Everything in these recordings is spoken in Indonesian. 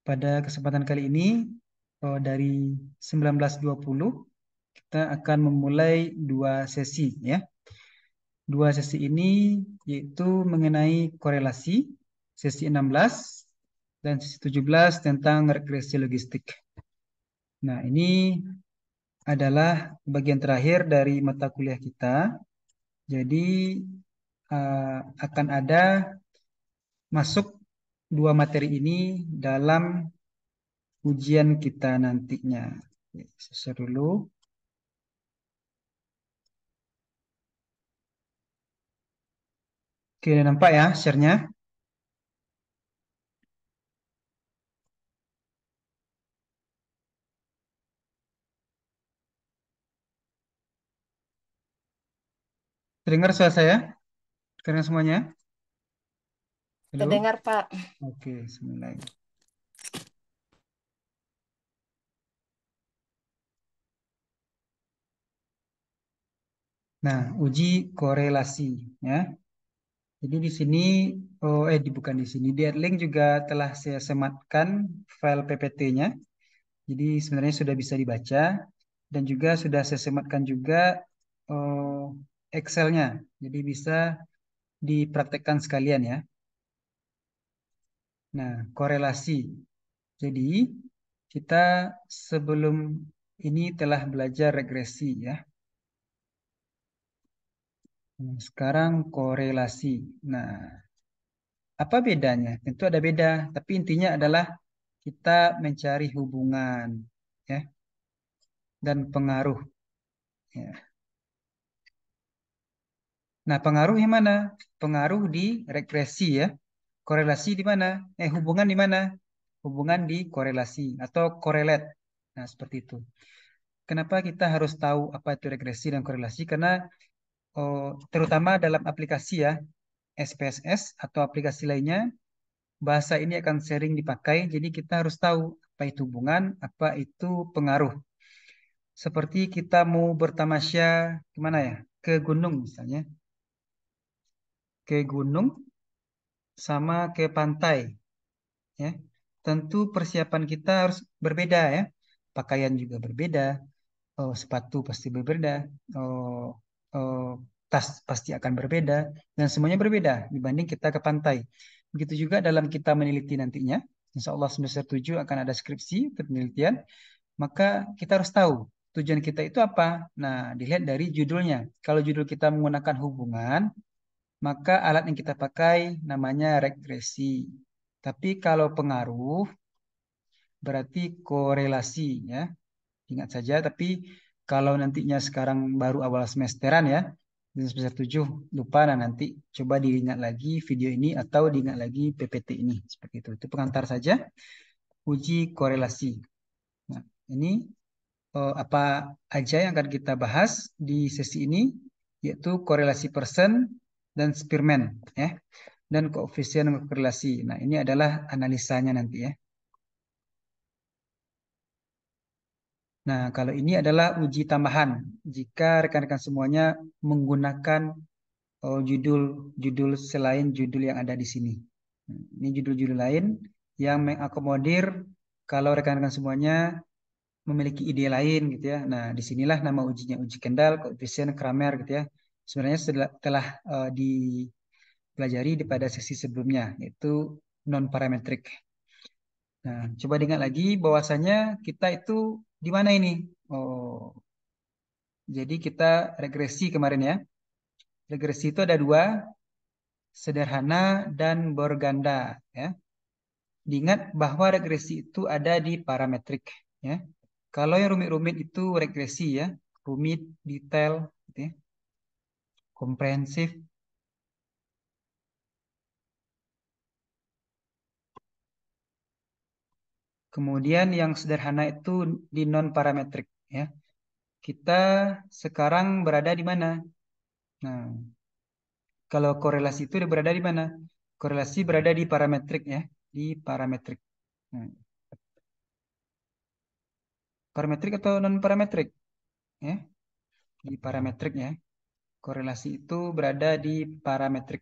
Pada kesempatan kali ini dari 19.20 kita akan memulai dua sesi ya. Dua sesi ini yaitu mengenai korelasi, sesi 16 dan sesi 17 tentang regresi logistik. Nah, ini adalah bagian terakhir dari mata kuliah kita. Jadi akan ada masuk dua materi ini dalam ujian kita nantinya. Share dulu. Oke, udah nampak ya share-nya? Terdengar suara saya? Terdengar semuanya? Halo? Terdengar, Pak. Oke, bismillah. Nah, uji korelasi ya. Jadi di sini bukan di sini. Di link juga telah saya sematkan file PPT-nya. Jadi sebenarnya sudah bisa dibaca dan juga sudah saya sematkan juga Excel-nya. Jadi bisa dipraktekkan sekalian ya. Nah, korelasi. Jadi kita sebelum ini telah belajar regresi ya. Sekarang korelasi. Nah, apa bedanya? Tentu ada beda, tapi intinya adalah kita mencari hubungan ya dan pengaruh ya. Nah, pengaruh di mana? Pengaruh di regresi ya. Korelasi di mana? Hubungan di mana? Hubungan di korelasi atau correlate. Nah, seperti itu. Kenapa kita harus tahu apa itu regresi dan korelasi? Karena terutama dalam aplikasi ya, SPSS atau aplikasi lainnya, bahasa ini akan sering dipakai. Jadi kita harus tahu apa itu hubungan, apa itu pengaruh. Seperti kita mau bertamasya kemana ya? Ke gunung misalnya. Ke gunung sama ke pantai. Ya. Tentu persiapan kita harus berbeda ya. Pakaian juga berbeda. Sepatu pasti berbeda. Oh, oh, tas pasti akan berbeda. Dan semuanya berbeda dibanding kita ke pantai. Begitu juga dalam kita meneliti nantinya. Insya Allah semester 7 akan ada skripsi penelitian. Maka kita harus tahu tujuan kita itu apa. Nah, dilihat dari judulnya. Kalau judul kita menggunakan hubungan, maka alat yang kita pakai namanya regresi. Tapi kalau pengaruh berarti korelasi ya. Ingat saja, tapi kalau nantinya sekarang baru awal semesteran ya, di semester 7 lupa, nah nanti coba diingat lagi video ini atau diingat lagi PPT ini. Seperti itu. Itu pengantar saja uji korelasi. Nah, ini apa aja yang akan kita bahas di sesi ini, yaitu korelasi persen dan Spearman ya, dan koefisien korelasi. Nah, ini adalah analisanya nanti ya. Nah, kalau ini adalah uji tambahan jika rekan-rekan semuanya menggunakan judul-judul selain judul yang ada di sini. Ini judul-judul lain yang mengakomodir kalau rekan-rekan semuanya memiliki ide lain gitu ya. Nah, disinilah nama ujinya, uji Kendall, koefisien Kramer gitu ya. Sebenarnya telah dipelajari pada sesi sebelumnya, yaitu non parametrik. Nah, coba diingat lagi bahwasanya kita itu di mana ini? Oh, jadi kita regresi kemarin ya. Regresi itu ada dua, sederhana dan berganda ya. Diingat bahwa regresi itu ada di parametrik ya. Kalau yang rumit-rumit itu regresi ya, rumit, detail, gitu ya, komprehensif. Kemudian yang sederhana itu di non parametrik ya. Kita sekarang berada di mana? Nah, kalau korelasi itu dia berada di mana? Korelasi berada di parametrik ya, di parametrik. Nah, parametrik atau non parametrik ya? Di parametrik ya. Korelasi itu berada di parametrik.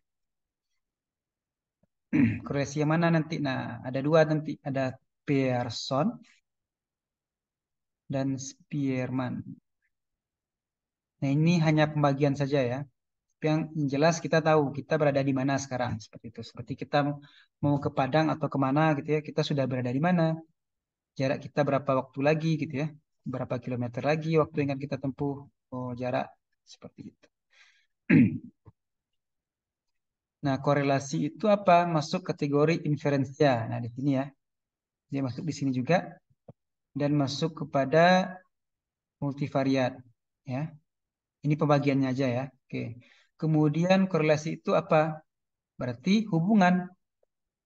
Korelasi yang mana nanti? Nah, ada dua nanti. Ada Pearson dan Spearman. Nah, ini hanya pembagian saja ya. Tapi yang jelas kita tahu kita berada di mana sekarang. Seperti itu. Seperti kita mau ke Padang atau kemana gitu ya. Kita sudah berada di mana. Jarak kita berapa waktu lagi gitu ya. Berapa kilometer lagi waktu yang akan kita tempuh. Oh, jarak seperti itu. Nah, korelasi itu apa? Masuk kategori inferensia. Nah, di sini ya. Dia masuk di sini juga. Dan masuk kepada multivariat. Ya. Ini pembagiannya aja ya. Oke. Kemudian korelasi itu apa? Berarti hubungan.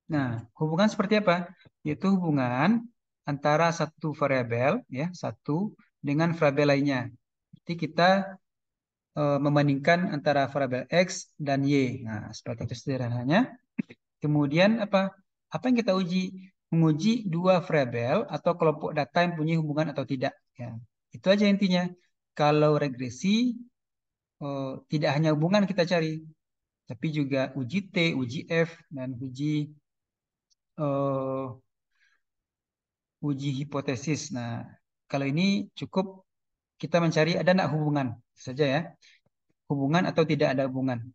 Nah, hubungan seperti apa? Yaitu hubungan antara satu variabel ya, satu dengan variabel lainnya. Jadi kita membandingkan antara variabel X dan Y. Nah, seperti itu sederhananya. Kemudian apa? Apa yang kita uji? Menguji dua variabel atau kelompok data yang punya hubungan atau tidak. Ya, itu aja intinya. Kalau regresi, tidak hanya hubungan kita cari, tapi juga uji T, uji F, dan eh, uji hipotesis. Nah, kalau ini cukup kita mencari ada nggak hubungan saja ya, hubungan atau tidak ada hubungan.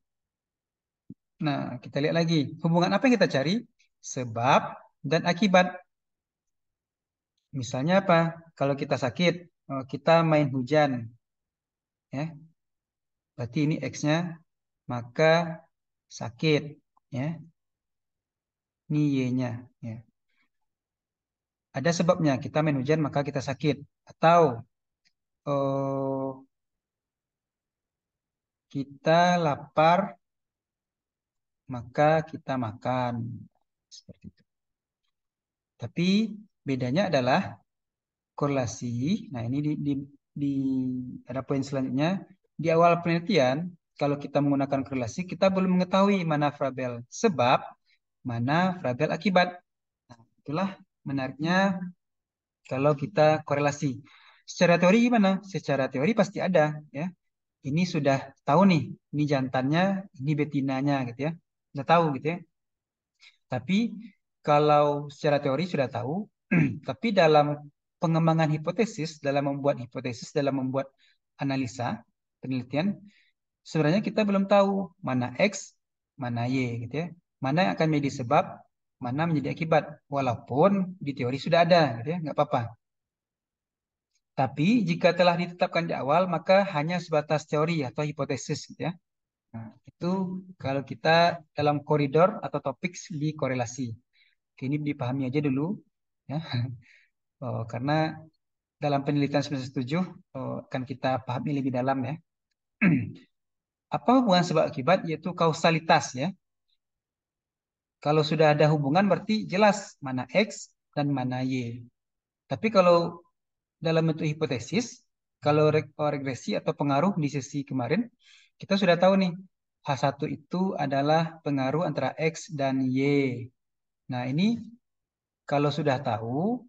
Nah, kita lihat lagi hubungan apa yang kita cari, sebab dan akibat. Misalnya apa? Kalau kita sakit, kita main hujan, ya, berarti ini X-nya, maka sakit, ya, ini Y-nya, ya. Ada sebabnya kita main hujan maka kita sakit, atau eh, kita lapar maka kita makan, seperti itu. Tapi bedanya adalah korelasi. Nah, ini di ada poin selanjutnya. Di awal penelitian, kalau kita menggunakan korelasi, kita belum mengetahui mana variabel sebab, mana variabel akibat. Nah, itulah menariknya kalau kita korelasi. Secara teori gimana? Secara teori pasti ada, ya. Ini sudah tahu nih, ini jantannya, ini betinanya, gitu ya. Sudah tahu, gitu ya. Tapi kalau secara teori sudah tahu, tapi dalam pengembangan hipotesis, dalam membuat analisa, penelitian, sebenarnya kita belum tahu mana X, mana Y, gitu ya. Mana yang akan menjadi sebab, mana menjadi akibat. Walaupun di teori sudah ada, gitu ya, nggak apa-apa. Tapi jika telah ditetapkan di awal, maka hanya sebatas teori atau hipotesis, gitu ya. Nah, itu kalau kita dalam koridor atau topik di korelasi. Oke, ini dipahami aja dulu, ya. Karena dalam penelitian semester 7 akan kita pahami lebih dalam ya. Apa hubungan sebab akibat? Yaitu kausalitas ya. Kalau sudah ada hubungan berarti jelas mana X dan mana Y. Tapi kalau dalam bentuk hipotesis, kalau regresi atau pengaruh di sesi kemarin, kita sudah tahu nih, H1 itu adalah pengaruh antara X dan Y. Nah, ini kalau sudah tahu,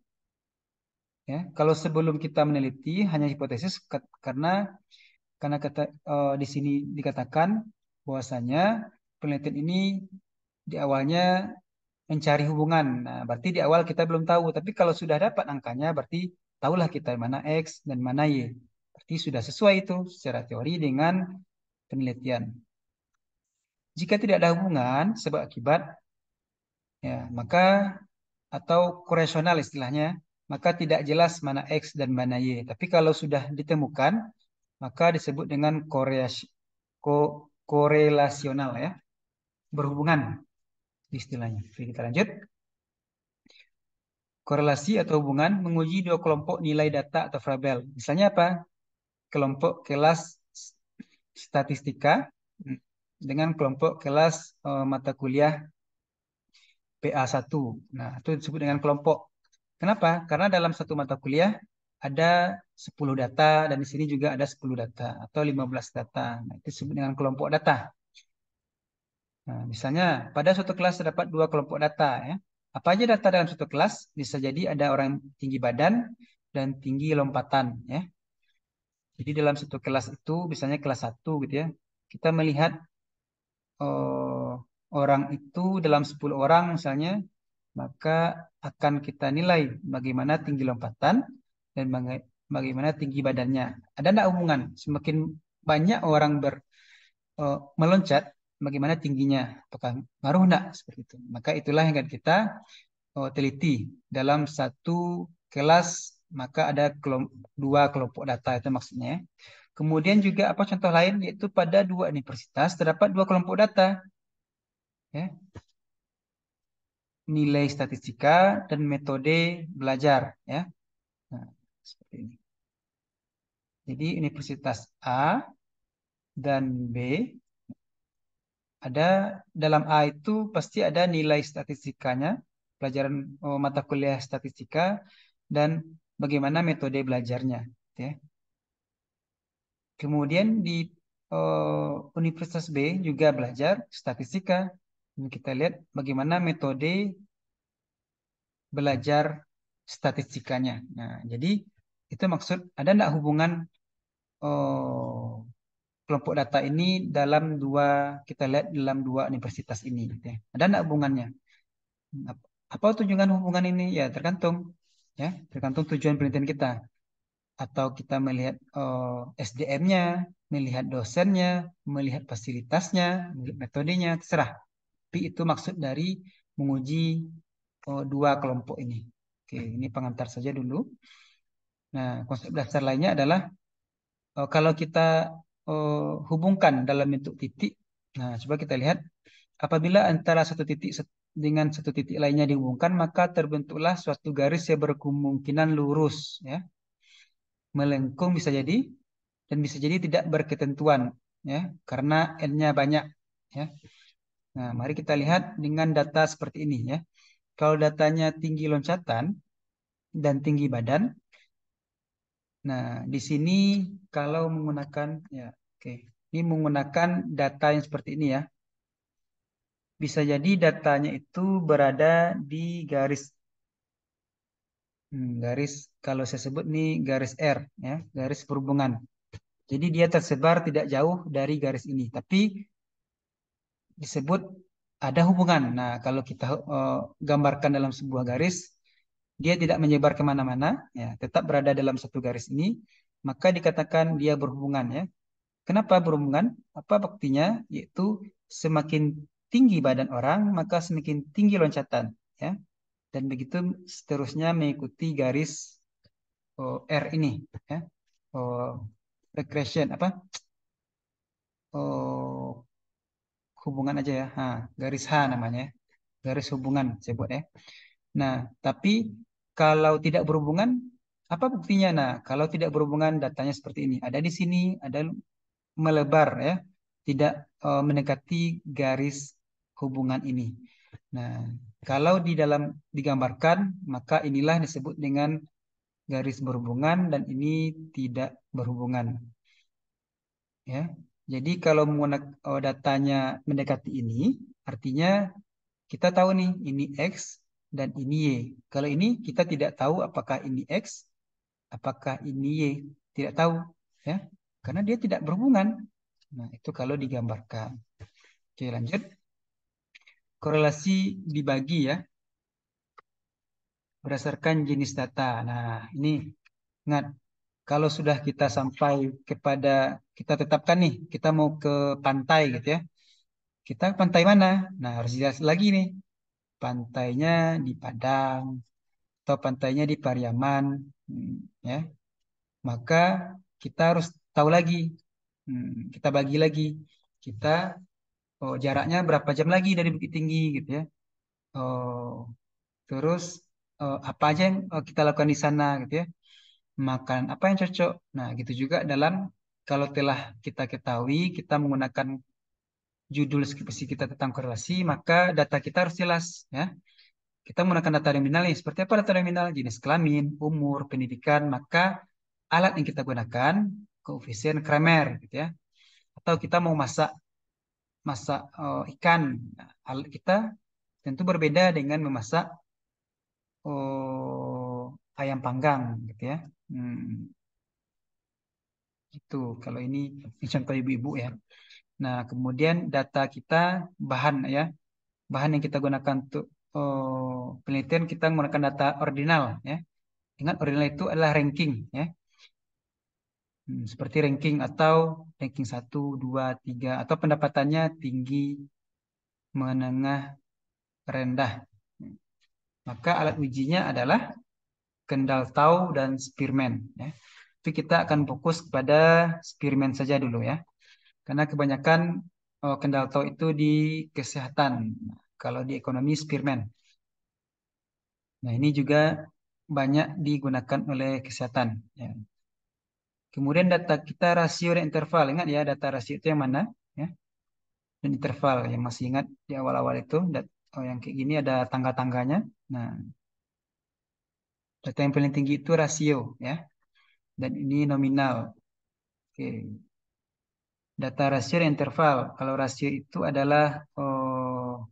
ya, kalau sebelum kita meneliti hanya hipotesis karena di sini dikatakan bahwasanya penelitian ini di awalnya mencari hubungan. Nah, berarti di awal kita belum tahu, tapi kalau sudah dapat angkanya berarti tahulah kita mana X dan mana Y. Berarti sudah sesuai itu secara teori dengan penelitian. Jika tidak ada hubungan sebab akibat, ya, maka atau koresional istilahnya, maka tidak jelas mana X dan mana Y. Tapi kalau sudah ditemukan, maka disebut dengan korelasional ya, berhubungan istilahnya. Oke, kita lanjut. Korelasi atau hubungan menguji dua kelompok nilai data atau variabel. Misalnya apa? Kelompok kelas statistika dengan kelompok kelas mata kuliah PA1. Nah, itu disebut dengan kelompok. Kenapa? Karena dalam satu mata kuliah ada 10 data dan di sini juga ada 10 data atau 15 data. Nah, itu disebut dengan kelompok data. Nah, misalnya pada suatu kelas terdapat dua kelompok data ya. Apa aja data dalam suatu kelas? Bisa jadi ada orang tinggi badan dan tinggi lompatan ya. Jadi dalam satu kelas itu misalnya kelas 1 gitu ya. Kita melihat orang itu dalam 10 orang misalnya maka akan kita nilai bagaimana tinggi lompatan dan bagaimana tinggi badannya. Ada enggak hubungan? Semakin banyak orang meloncat, bagaimana tingginya? Apakah ngaruh enggak seperti itu? Maka itulah yang akan kita teliti dalam satu kelas. Maka ada dua kelompok data itu maksudnya. Kemudian juga apa contoh lain, yaitu pada dua universitas terdapat dua kelompok data, ya, nilai statistika dan metode belajar, ya. Nah, seperti ini. Jadi Universitas A dan B, ada dalam A itu pasti ada nilai statistikanya, pelajaran mata kuliah statistika dan bagaimana metode belajarnya, ya. Kemudian di Universitas B juga belajar statistika. Ini kita lihat bagaimana metode belajar statistikanya. Nah, jadi itu maksud ada enggak hubungan kelompok data ini dalam dua, kita lihat dalam dua universitas ini, gitu ya. Ada enggak hubungannya? Apa tujuan hubungan ini? Ya tergantung, ya tergantung tujuan penelitian kita. Atau kita melihat SDM-nya, melihat dosennya, melihat fasilitasnya, melihat metodenya, terserah. Tapi itu maksud dari menguji dua kelompok ini. Oke, ini pengantar saja dulu. Nah, konsep dasar lainnya adalah kalau kita hubungkan dalam bentuk titik. Nah, coba kita lihat apabila antara satu titik dengan satu titik lainnya dihubungkan, maka terbentuklah suatu garis yang berkemungkinan lurus, ya. Melengkung bisa jadi dan bisa jadi tidak berketentuan, ya, karena n-nya banyak, ya. Nah, mari kita lihat dengan data seperti ini, ya. Kalau datanya tinggi loncatan dan tinggi badan, nah di sini kalau menggunakan, ya, oke, ini menggunakan data yang seperti ini, ya. Bisa jadi datanya itu berada di garis, garis kalau saya sebut nih garis R, ya, garis perhubungan. Jadi dia tersebar tidak jauh dari garis ini, tapi disebut ada hubungan. Nah, kalau kita gambarkan dalam sebuah garis, dia tidak menyebar kemana-mana, ya, tetap berada dalam satu garis ini, maka dikatakan dia berhubungan, ya. Kenapa berhubungan? Apa buktinya? Yaitu semakin tinggi badan orang, maka semakin tinggi loncatan, ya. Dan begitu seterusnya mengikuti garis R ini, ya. Oh, regression apa? Oh, hubungan aja ya. Garis H namanya, ya. Garis hubungan saya buat, ya. Nah, tapi kalau tidak berhubungan, apa buktinya? Nah, kalau tidak berhubungan datanya seperti ini. Ada di sini, ada melebar, ya. Tidak mendekati garis hubungan ini. Nah, kalau di dalam digambarkan, maka inilah disebut dengan garis berhubungan dan ini tidak berhubungan, ya. Jadi kalau menggunakan datanya mendekati ini, artinya kita tahu nih ini X dan ini Y. Kalau ini kita tidak tahu apakah ini X, apakah ini Y. Tidak tahu, ya. Karena dia tidak berhubungan. Nah, itu kalau digambarkan. Oke, lanjut. Korelasi dibagi, ya, berdasarkan jenis data. Nah, ini ingat, kalau sudah kita sampai kepada, kita tetapkan nih, kita mau ke pantai gitu, ya. Kita pantai mana? Nah, harus jelas lagi nih. Pantainya di Padang atau pantainya di Pariaman, ya. Maka kita harus tahu lagi, kita bagi lagi, kita jaraknya berapa jam lagi dari Bukit Tinggi gitu, ya. Oh, terus apa aja yang kita lakukan di sana gitu, ya. Makan apa yang cocok. Nah, gitu juga dalam kalau telah kita ketahui kita menggunakan judul skripsi kita tentang korelasi, maka data kita harus jelas, ya. Kita menggunakan data nominal nih. Seperti apa data nominal? Jenis kelamin, umur, pendidikan, maka alat yang kita gunakan koefisien Kramer gitu, ya. Atau kita mau masak masak ikan, nah, alat kita tentu berbeda dengan memasak ayam panggang gitu, ya. Itu kalau ini contoh ibu-ibu, ya. Nah, kemudian data kita bahan, ya. Bahan yang kita gunakan untuk penelitian kita menggunakan data ordinal ya. Ingat ordinal itu adalah ranking ya. Seperti ranking atau ranking 1, 2, 3 atau pendapatannya tinggi, menengah, rendah. Maka alat ujinya adalah Kendal Tahu dan Spearman ya. Tapi kita akan fokus kepada Spearman saja dulu ya. Karena kebanyakan Kendal Tahu itu di kesehatan. Kalau di ekonomi Spearman. Nah, ini juga banyak digunakan oleh kesehatan ya. Kemudian data kita rasio dan interval. Ingat ya, data rasio itu yang mana ya? Dan interval yang masih ingat di awal-awal itu yang kayak gini ada tangga-tangganya. Nah, data yang paling tinggi itu rasio ya. Dan ini nominal. Oke. Data rasio dan interval. Kalau rasio itu adalah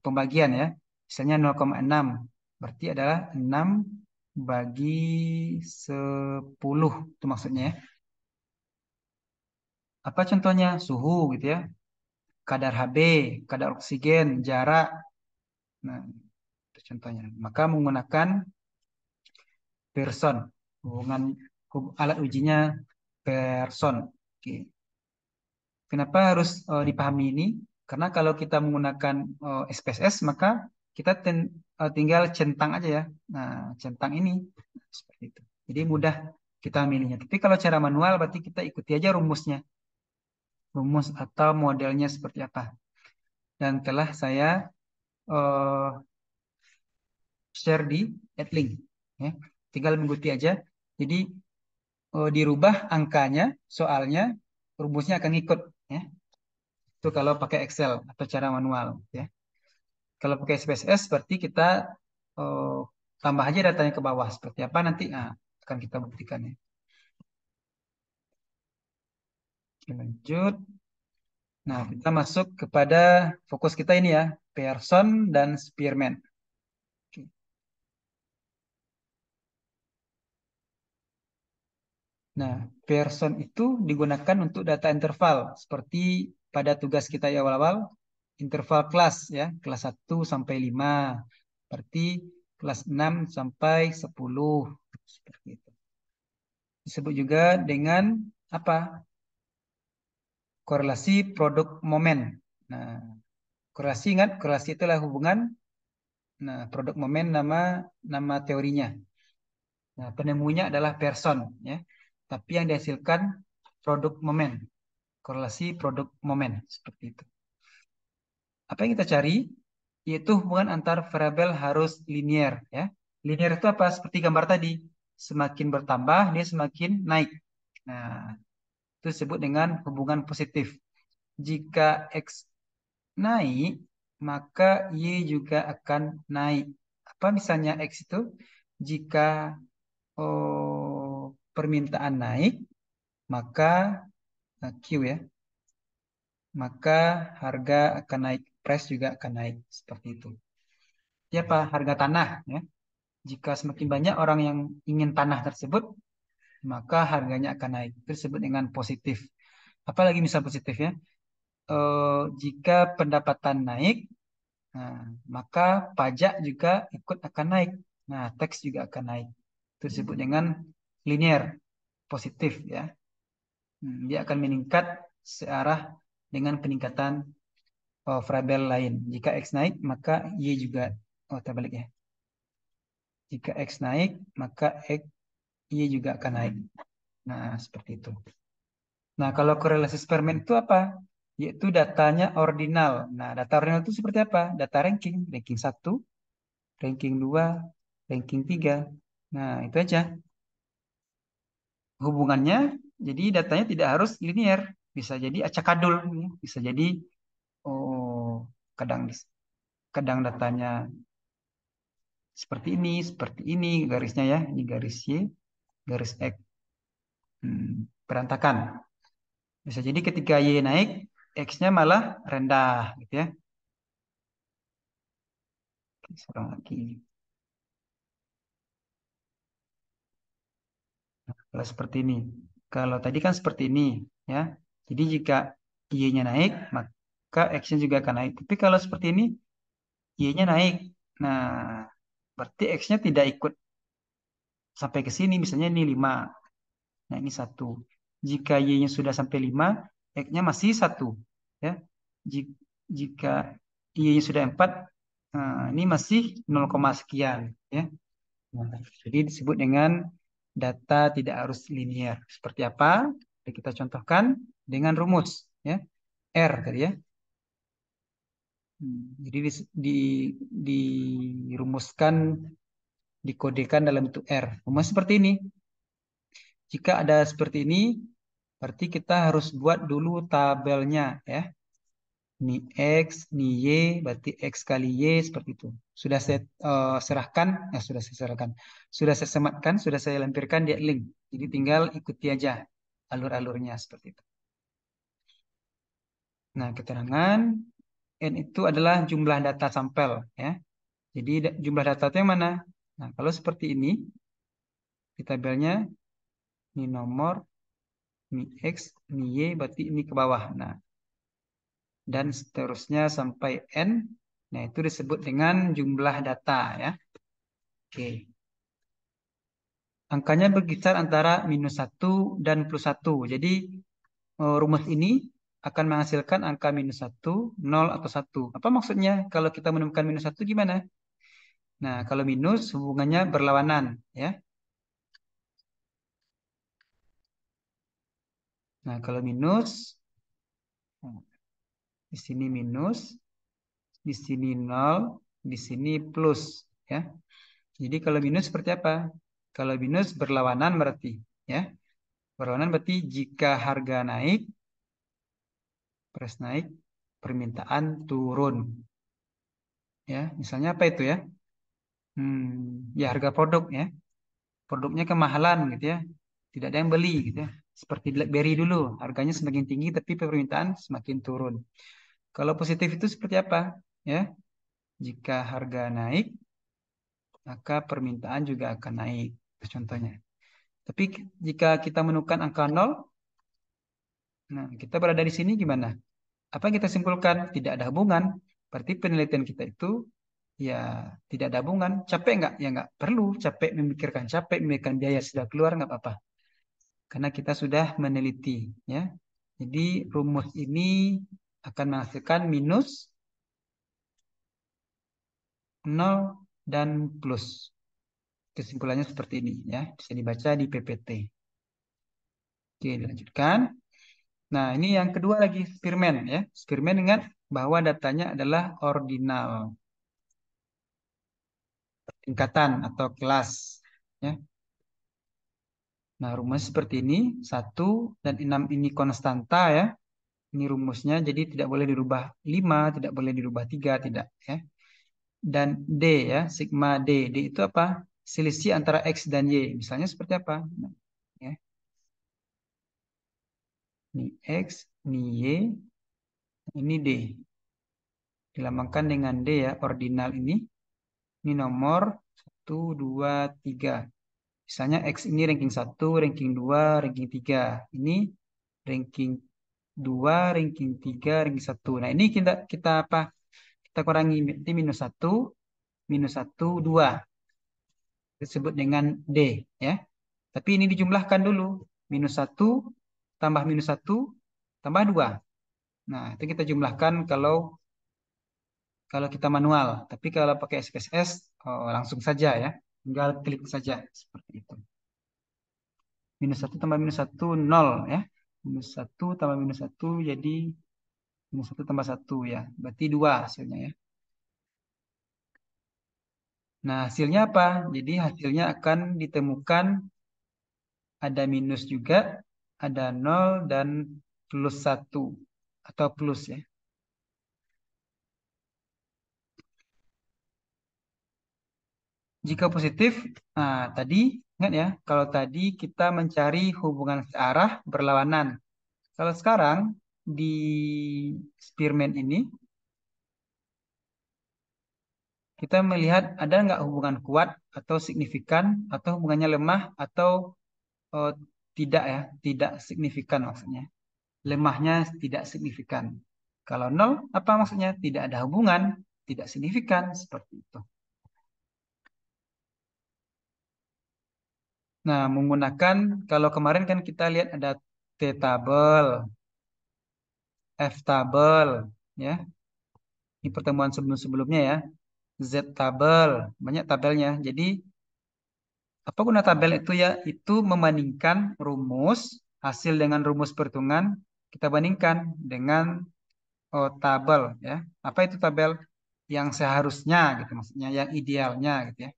pembagian ya. Misalnya 0,6. Berarti adalah 6 bagi 10. Itu maksudnya ya. Apa contohnya? Suhu gitu ya. Kadar Hb, kadar oksigen, jarak. Nah, itu contohnya. Maka menggunakan person. Hubungan alat ujinya person. Oke. Kenapa harus dipahami ini? Karena kalau kita menggunakan SPSS, maka kita tinggal centang aja ya. Nah, centang ini seperti itu. Jadi mudah kita milihnya. Tapi kalau cara manual, berarti kita ikuti aja rumusnya, rumus atau modelnya seperti apa. Dan telah saya eh, share di Adlink. Ya. Tinggal mengikuti aja. Jadi dirubah angkanya, soalnya rumusnya akan ikut. Ya. Itu kalau pakai Excel atau cara manual. Ya. Kalau pakai SPSS berarti kita eh, tambah aja datanya ke bawah. Seperti apa nanti akan kita buktikan ya. Oke, lanjut. Nah, kita masuk kepada fokus kita ini ya, Pearson dan Spearman. Oke. Nah, Pearson itu digunakan untuk data interval seperti pada tugas kita di awal-awal, interval kelas ya, kelas 1 sampai 5. Berarti kelas 6 sampai 10 seperti itu. Disebut juga dengan apa? Korelasi produk momen. Nah, korelasi ingat, korelasi itulah hubungan. Nah, produk momen nama nama teorinya. Nah, penemunya adalah person ya. Tapi yang dihasilkan produk momen. Korelasi produk momen seperti itu. Apa yang kita cari? Yaitu hubungan antar variabel harus linear ya. Linear itu apa? Seperti gambar tadi. Semakin bertambah dia semakin naik. Nah, itu disebut dengan hubungan positif. Jika X naik, maka Y juga akan naik. Apa misalnya X itu? Jika permintaan naik, maka Q ya, maka harga akan naik, price juga akan naik seperti itu. Ya apa? Harga tanah ya. Jika semakin banyak orang yang ingin tanah tersebut, maka harganya akan naik. Itu disebut dengan positif. Apalagi misal positif ya. Jika pendapatan naik, nah, maka pajak juga ikut akan naik. Nah, teks juga akan naik. Itu disebut dengan linear, positif ya. Dia akan meningkat searah dengan peningkatan variabel lain. Jika X naik, maka Y juga terbalik ya. Jika X naik, maka Y juga akan naik. Nah, seperti itu. Nah, kalau korelasi eksperimen itu apa? Yaitu datanya ordinal. Nah, data ordinal itu seperti apa? Data ranking. Ranking 1, ranking 2, ranking 3. Nah, itu aja. Hubungannya, jadi datanya tidak harus linear. Bisa jadi acakadul. Bisa jadi, oh, kadang kadang datanya seperti ini garisnya ya. Ini garis Y, garis X. Berantakan. Bisa jadi ketika Y naik, X-nya malah rendah gitu ya. Sekarang lagi. Kalau seperti ini. Kalau tadi kan seperti ini ya. Jadi jika Y-nya naik, maka X-nya juga akan naik. Tapi kalau seperti ini, Y-nya naik. Nah, berarti X-nya tidak ikut sampai ke sini. Misalnya ini 5. Nah, ini 1. Jika Y-nya sudah sampai 5, X-nya masih 1. Ya. Jika Y-nya sudah 4, nah, ini masih 0, sekian. Ya. Nah, jadi disebut dengan data tidak harus linear. Seperti apa? Kita contohkan dengan rumus. Ya. R tadi ya. Jadi dirumuskan, dikodekan dalam bentuk R. Rumus seperti ini. Jika ada seperti ini, berarti kita harus buat dulu tabelnya ya. Ini X, ini Y, berarti X kali Y seperti itu. Sudah saya serahkan, sudah saya serahkan. Sudah saya sematkan, sudah saya lampirkan di link. Jadi tinggal ikuti aja alur-alurnya seperti itu. Nah, keterangan N itu adalah jumlah data sampel ya. Jadi jumlah data itu yang mana? Nah, kalau seperti ini, di tabelnya, ini nomor, ini X, ini Y, berarti ini ke bawah. Nah, dan seterusnya sampai N. Nah, itu disebut dengan jumlah data ya. Oke. Angkanya berkisar antara -1 dan +1. Jadi, rumus ini akan menghasilkan angka -1, 0, atau 1. Apa maksudnya? Kalau kita menemukan -1 gimana? Nah, kalau minus hubungannya berlawanan ya. Nah, kalau minus, di sini minus, di sini 0, di sini plus ya. Jadi kalau minus seperti apa? Kalau minus berlawanan berarti ya. Berlawanan berarti jika harga naik, price naik, permintaan turun. Ya, misalnya apa itu ya? Ya harga produk ya. Produknya kemahalan gitu ya. Tidak ada yang beli gitu ya. Seperti BlackBerry dulu, harganya semakin tinggi tapi permintaan semakin turun. Kalau positif itu seperti apa? Ya, jika harga naik, maka permintaan juga akan naik. Itu contohnya. Tapi jika kita menemukan angka 0, nah kita berada di sini gimana? Apa yang kita simpulkan? Tidak ada hubungan. Berarti penelitian kita itu ya tidak ada hubungan. Capek nggak? Ya nggak perlu. Capek memikirkan biaya sudah keluar nggak apa-apa. Karena kita sudah meneliti. Ya. Jadi rumus ini akan menghasilkan minus, 0, dan plus. Kesimpulannya seperti ini ya. Bisa dibaca di PPT. Oke, dilanjutkan. Nah, ini yang kedua lagi Spearman ya. Spearman ingat bahwa datanya adalah ordinal, tingkatan atau kelas ya. Nah, rumus seperti ini, 1 dan 6 ini konstanta ya. Ini rumusnya jadi tidak boleh dirubah 5, tidak boleh dirubah 3, tidak ya. Dan D ya, sigma D. D itu apa? Selisih antara X dan Y. Misalnya seperti apa? Nah, ya. Ini X, ini Y, ini D. Dilambangkan dengan D ya, ordinal ini. Ini nomor 1, 2, 3. Misalnya X ini ranking 1, ranking 2, ranking 3. Ini ranking 2, ranking 3, ranking 1. Nah, ini kita apa? Kita kurangi nanti minus 1, 2. Disebut dengan D ya. Tapi ini dijumlahkan dulu. -1 tambah -1 tambah 2. Nah, itu kita jumlahkan kalau kalau kita manual. Tapi kalau pakai SPSS, langsung saja ya. Tinggal klik saja seperti itu. -1 tambah -1 0 ya. -1 tambah -1 jadi -1 tambah 1 ya. Berarti 2 hasilnya ya. Nah, hasilnya apa? Jadi hasilnya akan ditemukan ada minus juga, ada 0 dan +1 atau plus ya. Jika positif, nah tadi ingat ya, kalau tadi kita mencari hubungan searah berlawanan. Kalau sekarang di Spearman ini kita melihat ada nggak hubungan kuat atau signifikan atau hubungannya lemah atau oh, tidak ya, tidak signifikan maksudnya. Lemahnya tidak signifikan. Kalau nol, apa maksudnya? Tidak ada hubungan, tidak signifikan, seperti itu. Nah, menggunakan kalau kemarin kan kita lihat ada T tabel, F tabel, ya. Di pertemuan sebelum-sebelumnya ya. Z tabel, banyak tabelnya. Jadi apa guna tabel itu ya? Itu membandingkan rumus hasil dengan rumus perhitungan kita bandingkan dengan tabel ya. Apa itu tabel? Yang seharusnya gitu maksudnya, yang idealnya gitu ya.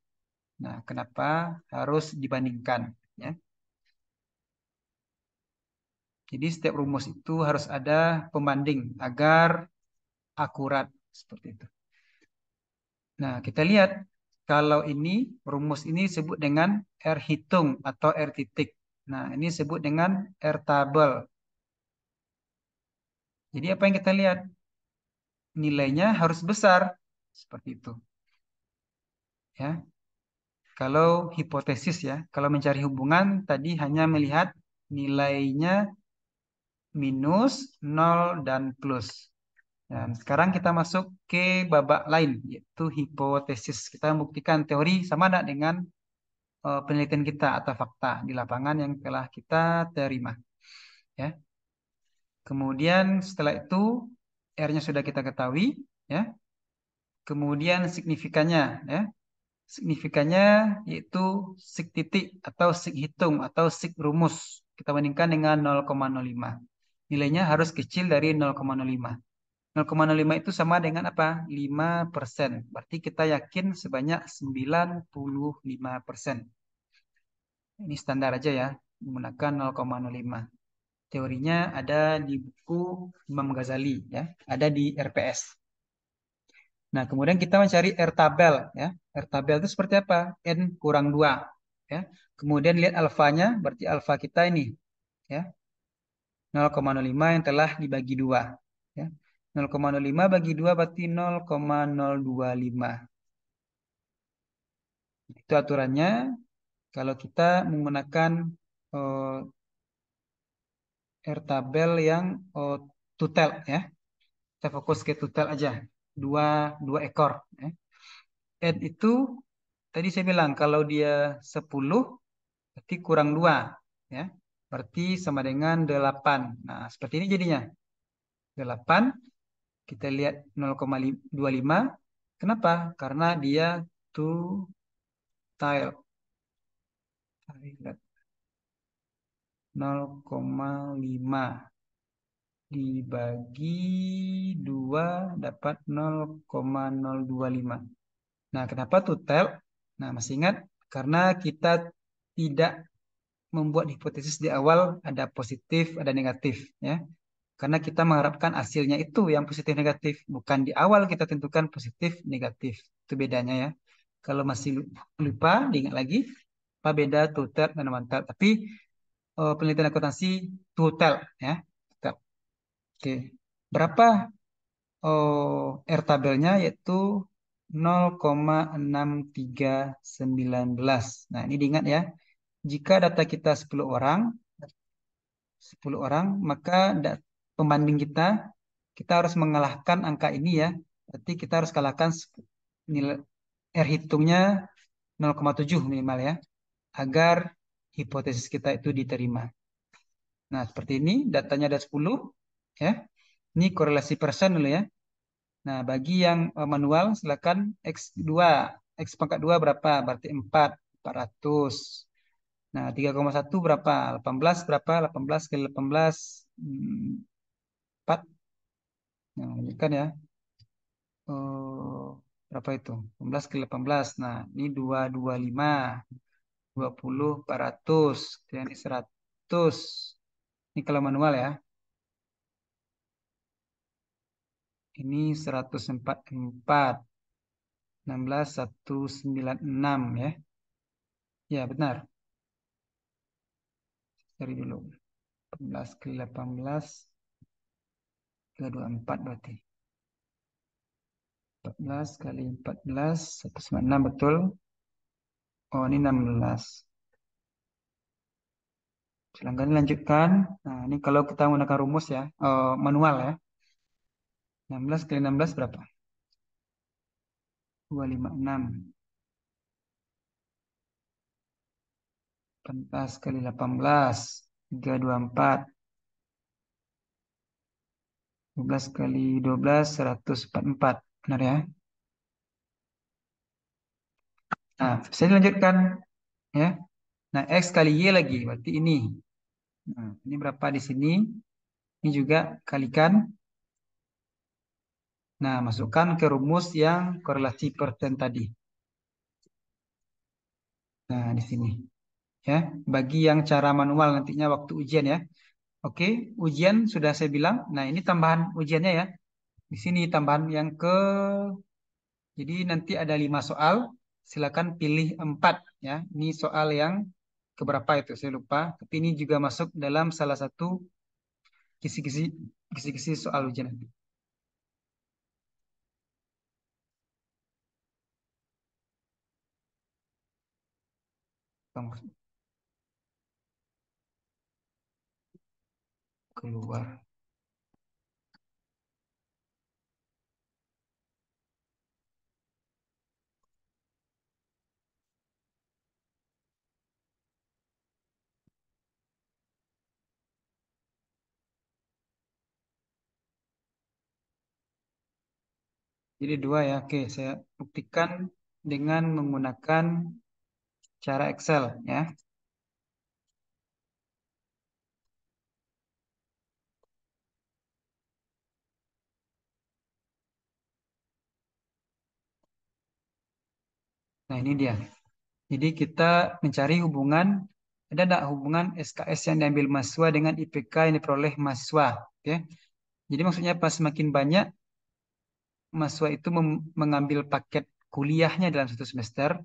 Nah, kenapa harus dibandingkan ya? Jadi setiap rumus itu harus ada pembanding agar akurat seperti itu. Nah, kita lihat kalau ini rumus ini disebut dengan R hitung atau R titik. Nah, ini disebut dengan R tabel. Jadi apa yang kita lihat? Nilainya harus besar seperti itu. Ya. Kalau hipotesis ya, kalau mencari hubungan tadi hanya melihat nilainya minus, nol, dan plus. Dan sekarang kita masuk ke babak lain, yaitu hipotesis. Kita membuktikan teori sama ada dengan penelitian kita atau fakta di lapangan yang telah kita terima. Ya. Kemudian setelah itu R-nya sudah kita ketahui, ya. Kemudian signifikannya, ya. Signifikannya yaitu sig titik atau sig hitung atau sig rumus. Kita bandingkan dengan 0,05. Nilainya harus kecil dari 0,05. 0,05 itu sama dengan apa? 5%. Berarti kita yakin sebanyak 95%. Ini standar aja ya, menggunakan 0,05. Teorinya ada di buku Imam Ghazali ya, ada di RPS. Nah, kemudian kita mencari R tabel ya. R tabel itu seperti apa? N kurang 2 ya. Kemudian lihat alfanya, berarti alfa kita ini ya. 0,05 yang telah dibagi 2 ya. 0,05 bagi 2 berarti 0,025. Itu aturannya kalau kita menggunakan eh, R tabel yang tutel ya. Kita fokus ke tutel aja. Dua, dua ekor ya. N itu tadi saya bilang kalau dia 10 berarti kurang 2 ya. Berarti sama dengan 8. Nah, seperti ini jadinya. 8 kita lihat 0,25. Kenapa? Karena dia two tile 0,5 dibagi 2 dapat 0,025. Nah, kenapa total? Nah, masih ingat? Karena kita tidak membuat hipotesis di awal ada positif, ada negatif, ya. Karena kita mengharapkan hasilnya itu yang positif negatif, bukan di awal kita tentukan positif negatif. Itu bedanya ya. Kalau masih lupa, diingat lagi apa beda total dan non-total. Tapi penelitian akuntansi total ya. Total. Oke. Berapa R tabelnya yaitu 0,6319. Nah, ini diingat ya. Jika data kita 10 orang, maka pembanding kita harus mengalahkan angka ini ya. Berarti kita harus kalahkan nilai R hitungnya 0,7 minimal ya, agar hipotesis kita itu diterima. Nah, seperti ini datanya ada 10 ya. Ini korelasi persen dulu ya. Nah, bagi yang manual silakan X2. X pangkat 2 berapa? Berarti 400. Nah, 3,1 berapa? 18 berapa? 18 kali 18 4. Nah, lanjutkan ya. Oh, berapa itu? 18 kali 18. Nah, ini 225, 20, 400. Ini 100. Ini kalau manual ya. Ini 144. 16, 196 ya. Ya, benar. Cari dulu. 14 kali 18, 324 berarti. 14 kali 14, 196 betul. Oh, ini 16. Silahkan dilanjutkan. Nah, ini kalau kita menggunakan rumus ya, manual ya. 16 kali 16 berapa? 256. 18 kali 18. 324. 12 kali 12, 144. Benar ya? Nah, bisa dilanjutkan. Ya. Nah, X kali Y lagi. Berarti ini. Nah, ini berapa di sini? Ini juga kalikan. Nah, masukkan ke rumus yang korelasi persen tadi. Nah, di sini. Ya, bagi yang cara manual nantinya waktu ujian ya. Oke, ujian sudah saya bilang. Nah, ini tambahan ujiannya ya. Di sini tambahan yang ke, jadi nanti ada 5 soal. Silakan pilih 4 ya. Ini soal yang keberapa itu saya lupa. Tapi ini juga masuk dalam salah satu kisi-kisi kisi-kisi soal ujian nanti. Kamu keluar. Jadi dua ya. Oke, saya buktikan dengan menggunakan cara Excel ya. Nah, ini dia. Jadi kita mencari hubungan, ada enggak hubungan SKS yang diambil mahasiswa dengan IPK yang diperoleh mahasiswa, ya. Jadi maksudnya pas semakin banyak mahasiswa itu mengambil paket kuliahnya dalam satu semester,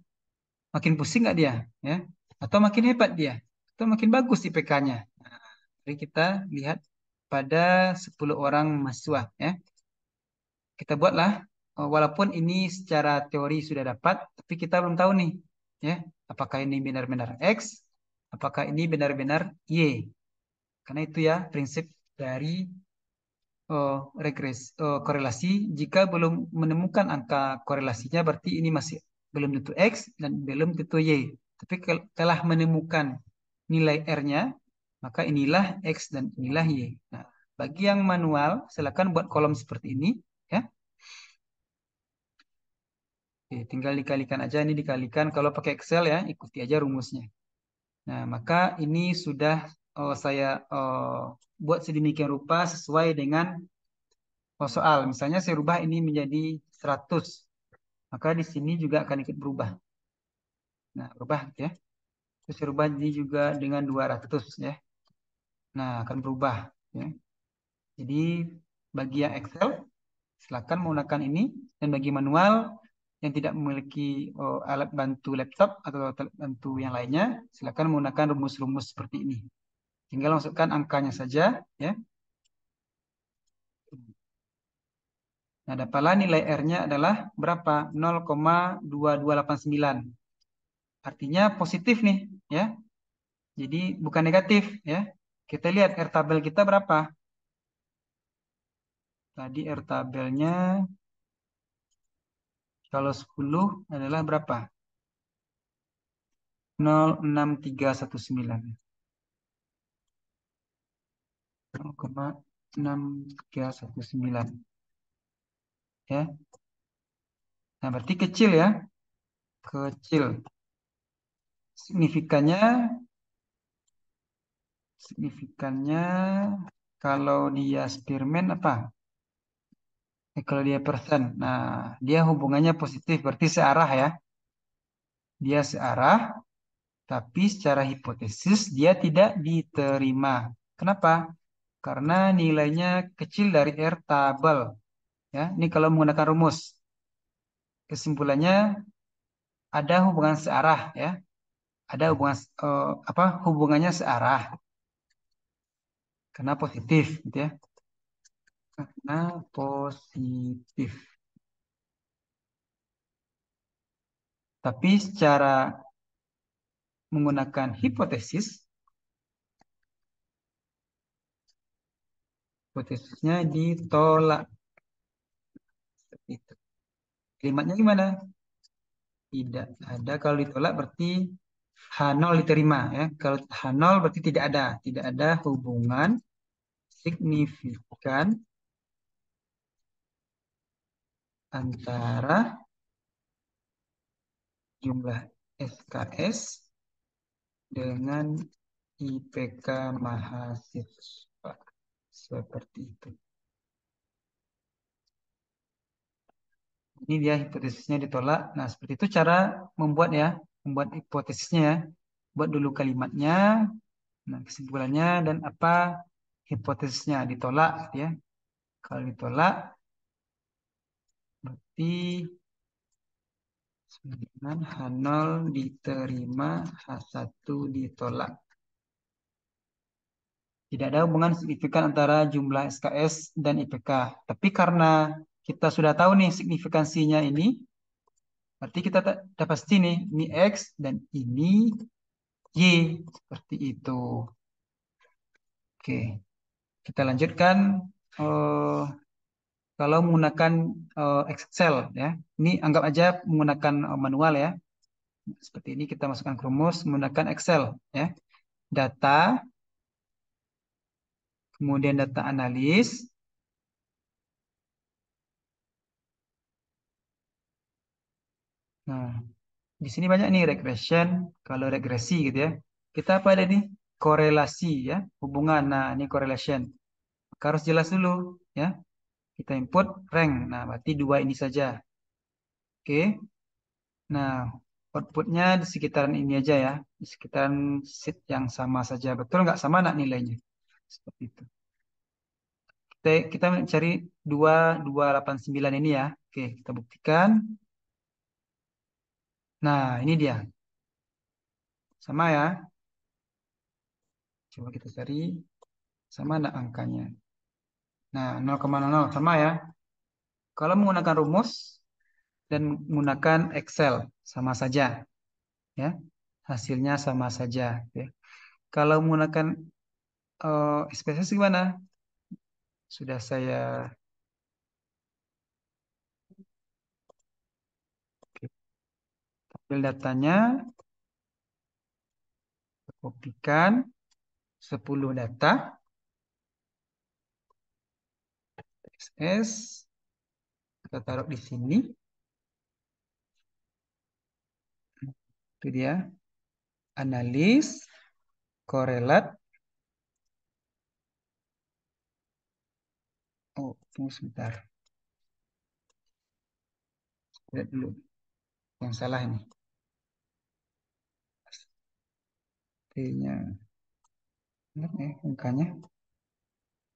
makin pusing nggak dia, ya? Atau makin hebat dia, atau makin bagus IPK-nya. Jadi kita lihat pada 10 orang mahasiswa, ya. Kita buatlah, walaupun ini secara teori sudah dapat, tapi kita belum tahu nih, ya, apakah ini benar-benar X, apakah ini benar-benar Y. Karena itu ya prinsip dari korelasi. Jika belum menemukan angka korelasinya, berarti ini masih belum tentu X dan belum tentu Y. Tapi telah menemukan nilai R-nya, maka inilah X dan inilah Y. Nah, bagi yang manual, silakan buat kolom seperti ini, ya. Oke, tinggal dikalikan aja, ini dikalikan. Kalau pakai Excel ya, ikuti aja rumusnya. Nah, maka ini sudah saya buat sedemikian rupa sesuai dengan soal. Misalnya saya rubah ini menjadi 100, maka di sini juga akan ikut berubah. Nah, berubah gitu ya. Terus saya rubah ini juga dengan 200 ya. Nah, akan berubah ya. Jadi bagi yang Excel silakan menggunakan ini, dan bagi manual yang tidak memiliki alat bantu laptop atau alat bantu yang lainnya, silakan menggunakan rumus-rumus seperti ini. Tinggal masukkan angkanya saja ya. Nah, dapatlah nilai R-nya adalah berapa? 0,2289. Artinya positif nih ya. Jadi bukan negatif ya. Kita lihat R tabel kita berapa? Tadi R tabelnya kalau 10 adalah berapa? 0,6319. 0,6319 ya. Nah, berarti kecil ya. Kecil. Signifikannya signifikannya kalau dia Spearman apa? Kalau dia persen. Nah, dia hubungannya positif, berarti searah ya. Dia searah, tapi secara hipotesis dia tidak diterima. Kenapa? Karena nilainya kecil dari R tabel. Ya, ini kalau menggunakan rumus. Kesimpulannya ada hubungan searah ya. Ada hubungan apa? Hubungannya searah karena positif gitu ya. Karena positif. Tapi secara menggunakan hipotesisnya ditolak. Seperti itu. Kalimatnya gimana? Tidak ada. Kalau ditolak berarti H0 diterima ya. Kalau H0 berarti tidak ada hubungan signifikan antara jumlah SKS dengan IPK mahasiswa. Seperti itu. Ini dia hipotesisnya ditolak. Nah, seperti itu cara membuat ya, membuat hipotesisnya ya. Buat dulu kalimatnya, nah kesimpulannya dan apa hipotesisnya ditolak gitu ya. Kalau ditolak berarti 9 H0 diterima, H1 ditolak. Tidak ada hubungan signifikan antara jumlah SKS dan IPK. Tapi karena kita sudah tahu nih signifikansinya ini, berarti kita sudah pasti nih, ini X dan ini Y. Seperti itu. Oke, kita lanjutkan. eh, Kalau menggunakan Excel, ya, ini anggap aja menggunakan manual ya. Seperti ini kita masukkan ke rumus menggunakan Excel, ya. Data, kemudian data analis. Nah, di sini banyak nih regression. Kalau regresi gitu ya, kita apa ada nih? Korelasi ya, hubungan. Nah, ini correlation. Maka harus jelas dulu ya. Kita input rank. Nah, berarti dua ini saja. Oke. Nah, outputnya di sekitaran ini aja ya. Di sekitaran set yang sama saja. Betul nggak sama nak nilainya? Seperti itu. Kita mencari 2289 ini ya. Oke, kita buktikan. Nah, ini dia. Sama ya. Coba kita cari. Sama ada angkanya. Nah, 0,00 sama ya. Kalau menggunakan rumus dan menggunakan Excel sama saja ya. Hasilnya sama saja ya. Kalau menggunakan SPSS gimana? Sudah saya ambil datanya, kopikan 10 data XS, kita taruh di sini. Itu dia. Analis, korelat. Oh, tunggu sebentar. Lihat dulu. Yang salah ini. T-nya. Benar ya angkanya?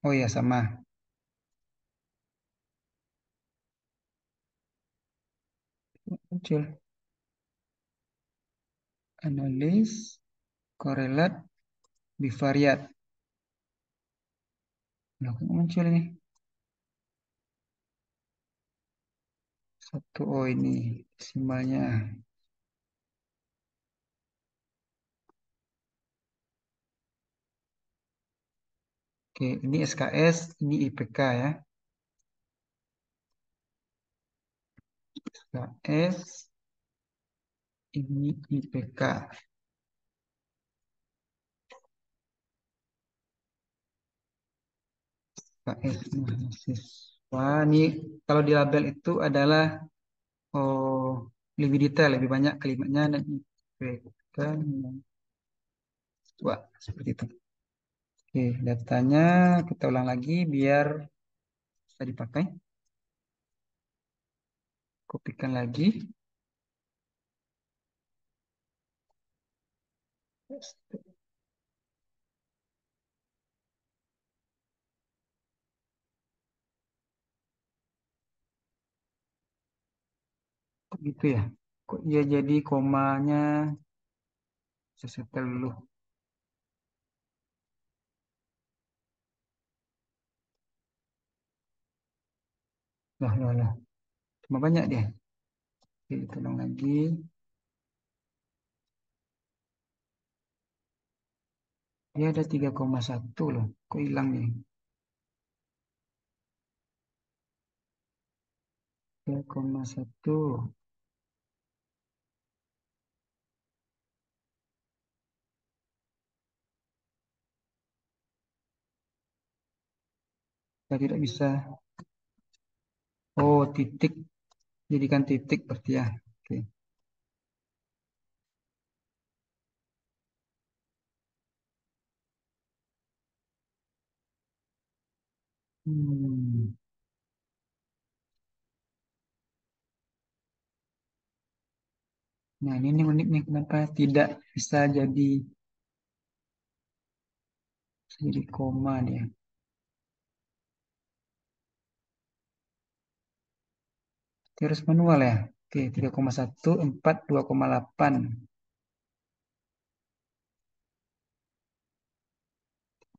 Oh iya sama. Muncul. Analis, korelat, bivariat. Nah, kok muncul ini. Satu, oh ini desimalnya. Oke, ini SKS, ini IPK ya. SKS, ini IPK. SKS mahasiswa. Ini kalau di label itu adalah lebih detail, lebih banyak kalimatnya dan IPK mahasiswa. Seperti itu. Oke, datanya kita ulang lagi biar bisa dipakai. Kopikan lagi. Kok gitu ya? Kok dia jadi komanya? Saya setel dulu. Lah, lah, lah. Cuma banyak dia. Oke, kita ulang lagi. Dia ada 3,1 loh. Kok hilang nih? 3,1. Kita tidak bisa. Oh, titik. Jadikan titik berarti ya. Oke. Hmm. Nah, ini nih unik nih. Kenapa tidak bisa jadi koma dia. Terus manual ya. Oke, 3,1, 4, 2,8.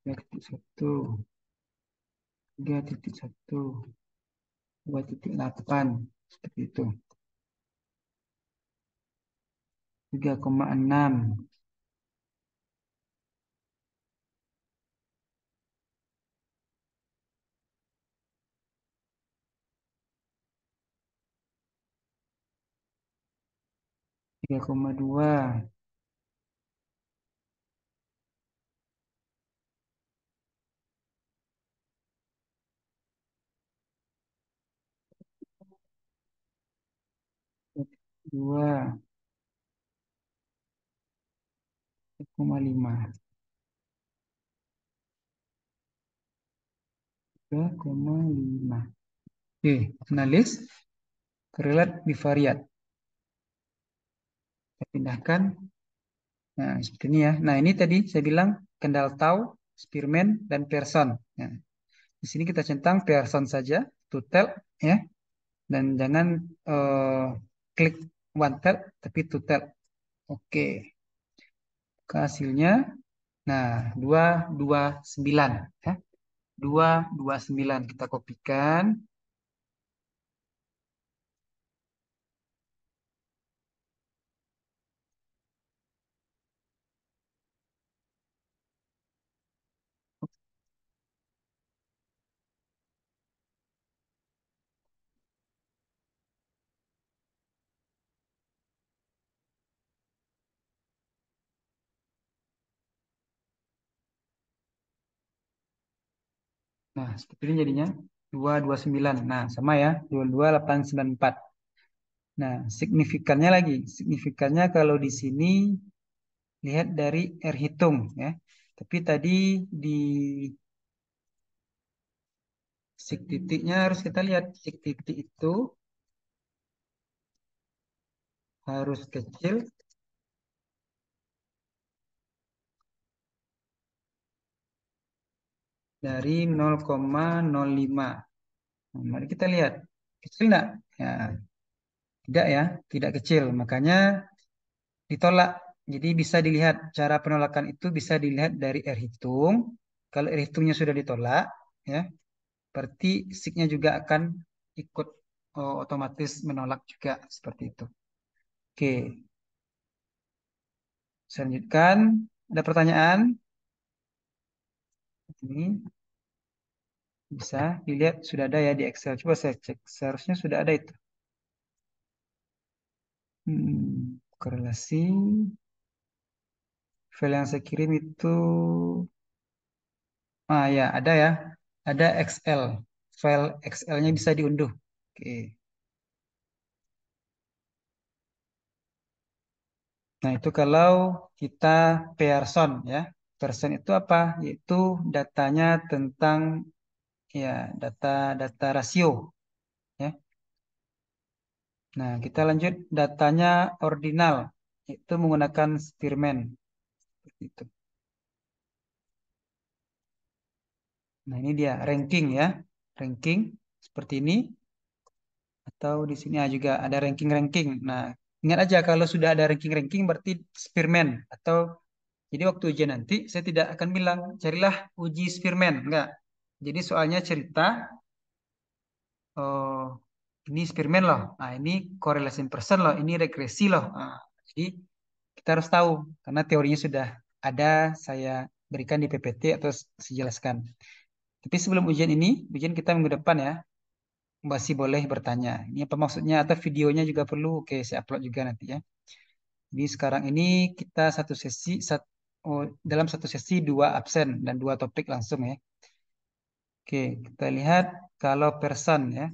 3,1, 3,1, 2,8. Seperti itu. 3,6, 3,2, 2, 3,5. 3,5. Oke, analis korelat bivariat. Kita pindahkan. Nah, seperti ini ya. Nah, ini tadi saya bilang Kendall Tau, Spearman, dan Pearson. Nah, di sini kita centang Pearson saja, to tell ya. Dan jangan eh, klik one tab, tapi to tell. Oke, ke hasilnya. Nah, 229 ya. 229 kita kopikan. Nah, seperti ini jadinya 229. Nah, sama ya, 22894. Nah, signifikannya lagi. Signifikannya kalau di sini lihat dari R hitung ya. Tapi tadi di sig titiknya harus kita lihat sig titik itu harus kecil dari 0,05. Nah, mari kita lihat. Kecil enggak? Ya, tidak ya, tidak kecil. Makanya ditolak. Jadi bisa dilihat cara penolakan itu bisa dilihat dari R hitung. Kalau R hitungnya sudah ditolak, ya, berarti signya juga akan ikut otomatis menolak juga seperti itu. Oke, saya lanjutkan. Ada pertanyaan? Ini bisa dilihat sudah ada ya di Excel. Coba saya cek. Seharusnya sudah ada itu. Korelasi. File yang saya kirim itu, ya ada ya. Ada Excel. File Excel-nya bisa diunduh. Oke. Nah, itu kalau kita Pearson ya. Pearson itu apa? Yaitu datanya tentang ya data rasio ya. Nah, kita lanjut datanya ordinal, itu menggunakan Spearman seperti itu. Nah, ini dia ranking ya. Ranking seperti ini atau di sini juga ada ranking-ranking. Nah, ingat aja kalau sudah ada ranking-ranking berarti Spearman atau jadi waktu ujian nanti saya tidak akan bilang carilah uji Spearman, enggak. Jadi soalnya cerita oh ini Spearman loh. Nah, ini correlation person loh, ini regresi loh. Nah, jadi kita harus tahu karena teorinya sudah ada saya berikan di PPT atau saya jelaskan. Tapi sebelum ujian ini, ujian kita minggu depan ya, masih boleh bertanya. Ini apa maksudnya atau videonya juga perlu. Oke, saya upload juga nanti ya. Jadi sekarang ini kita satu sesi dalam satu sesi dua absen dan dua topik langsung ya. Oke, kita lihat kalau person ya.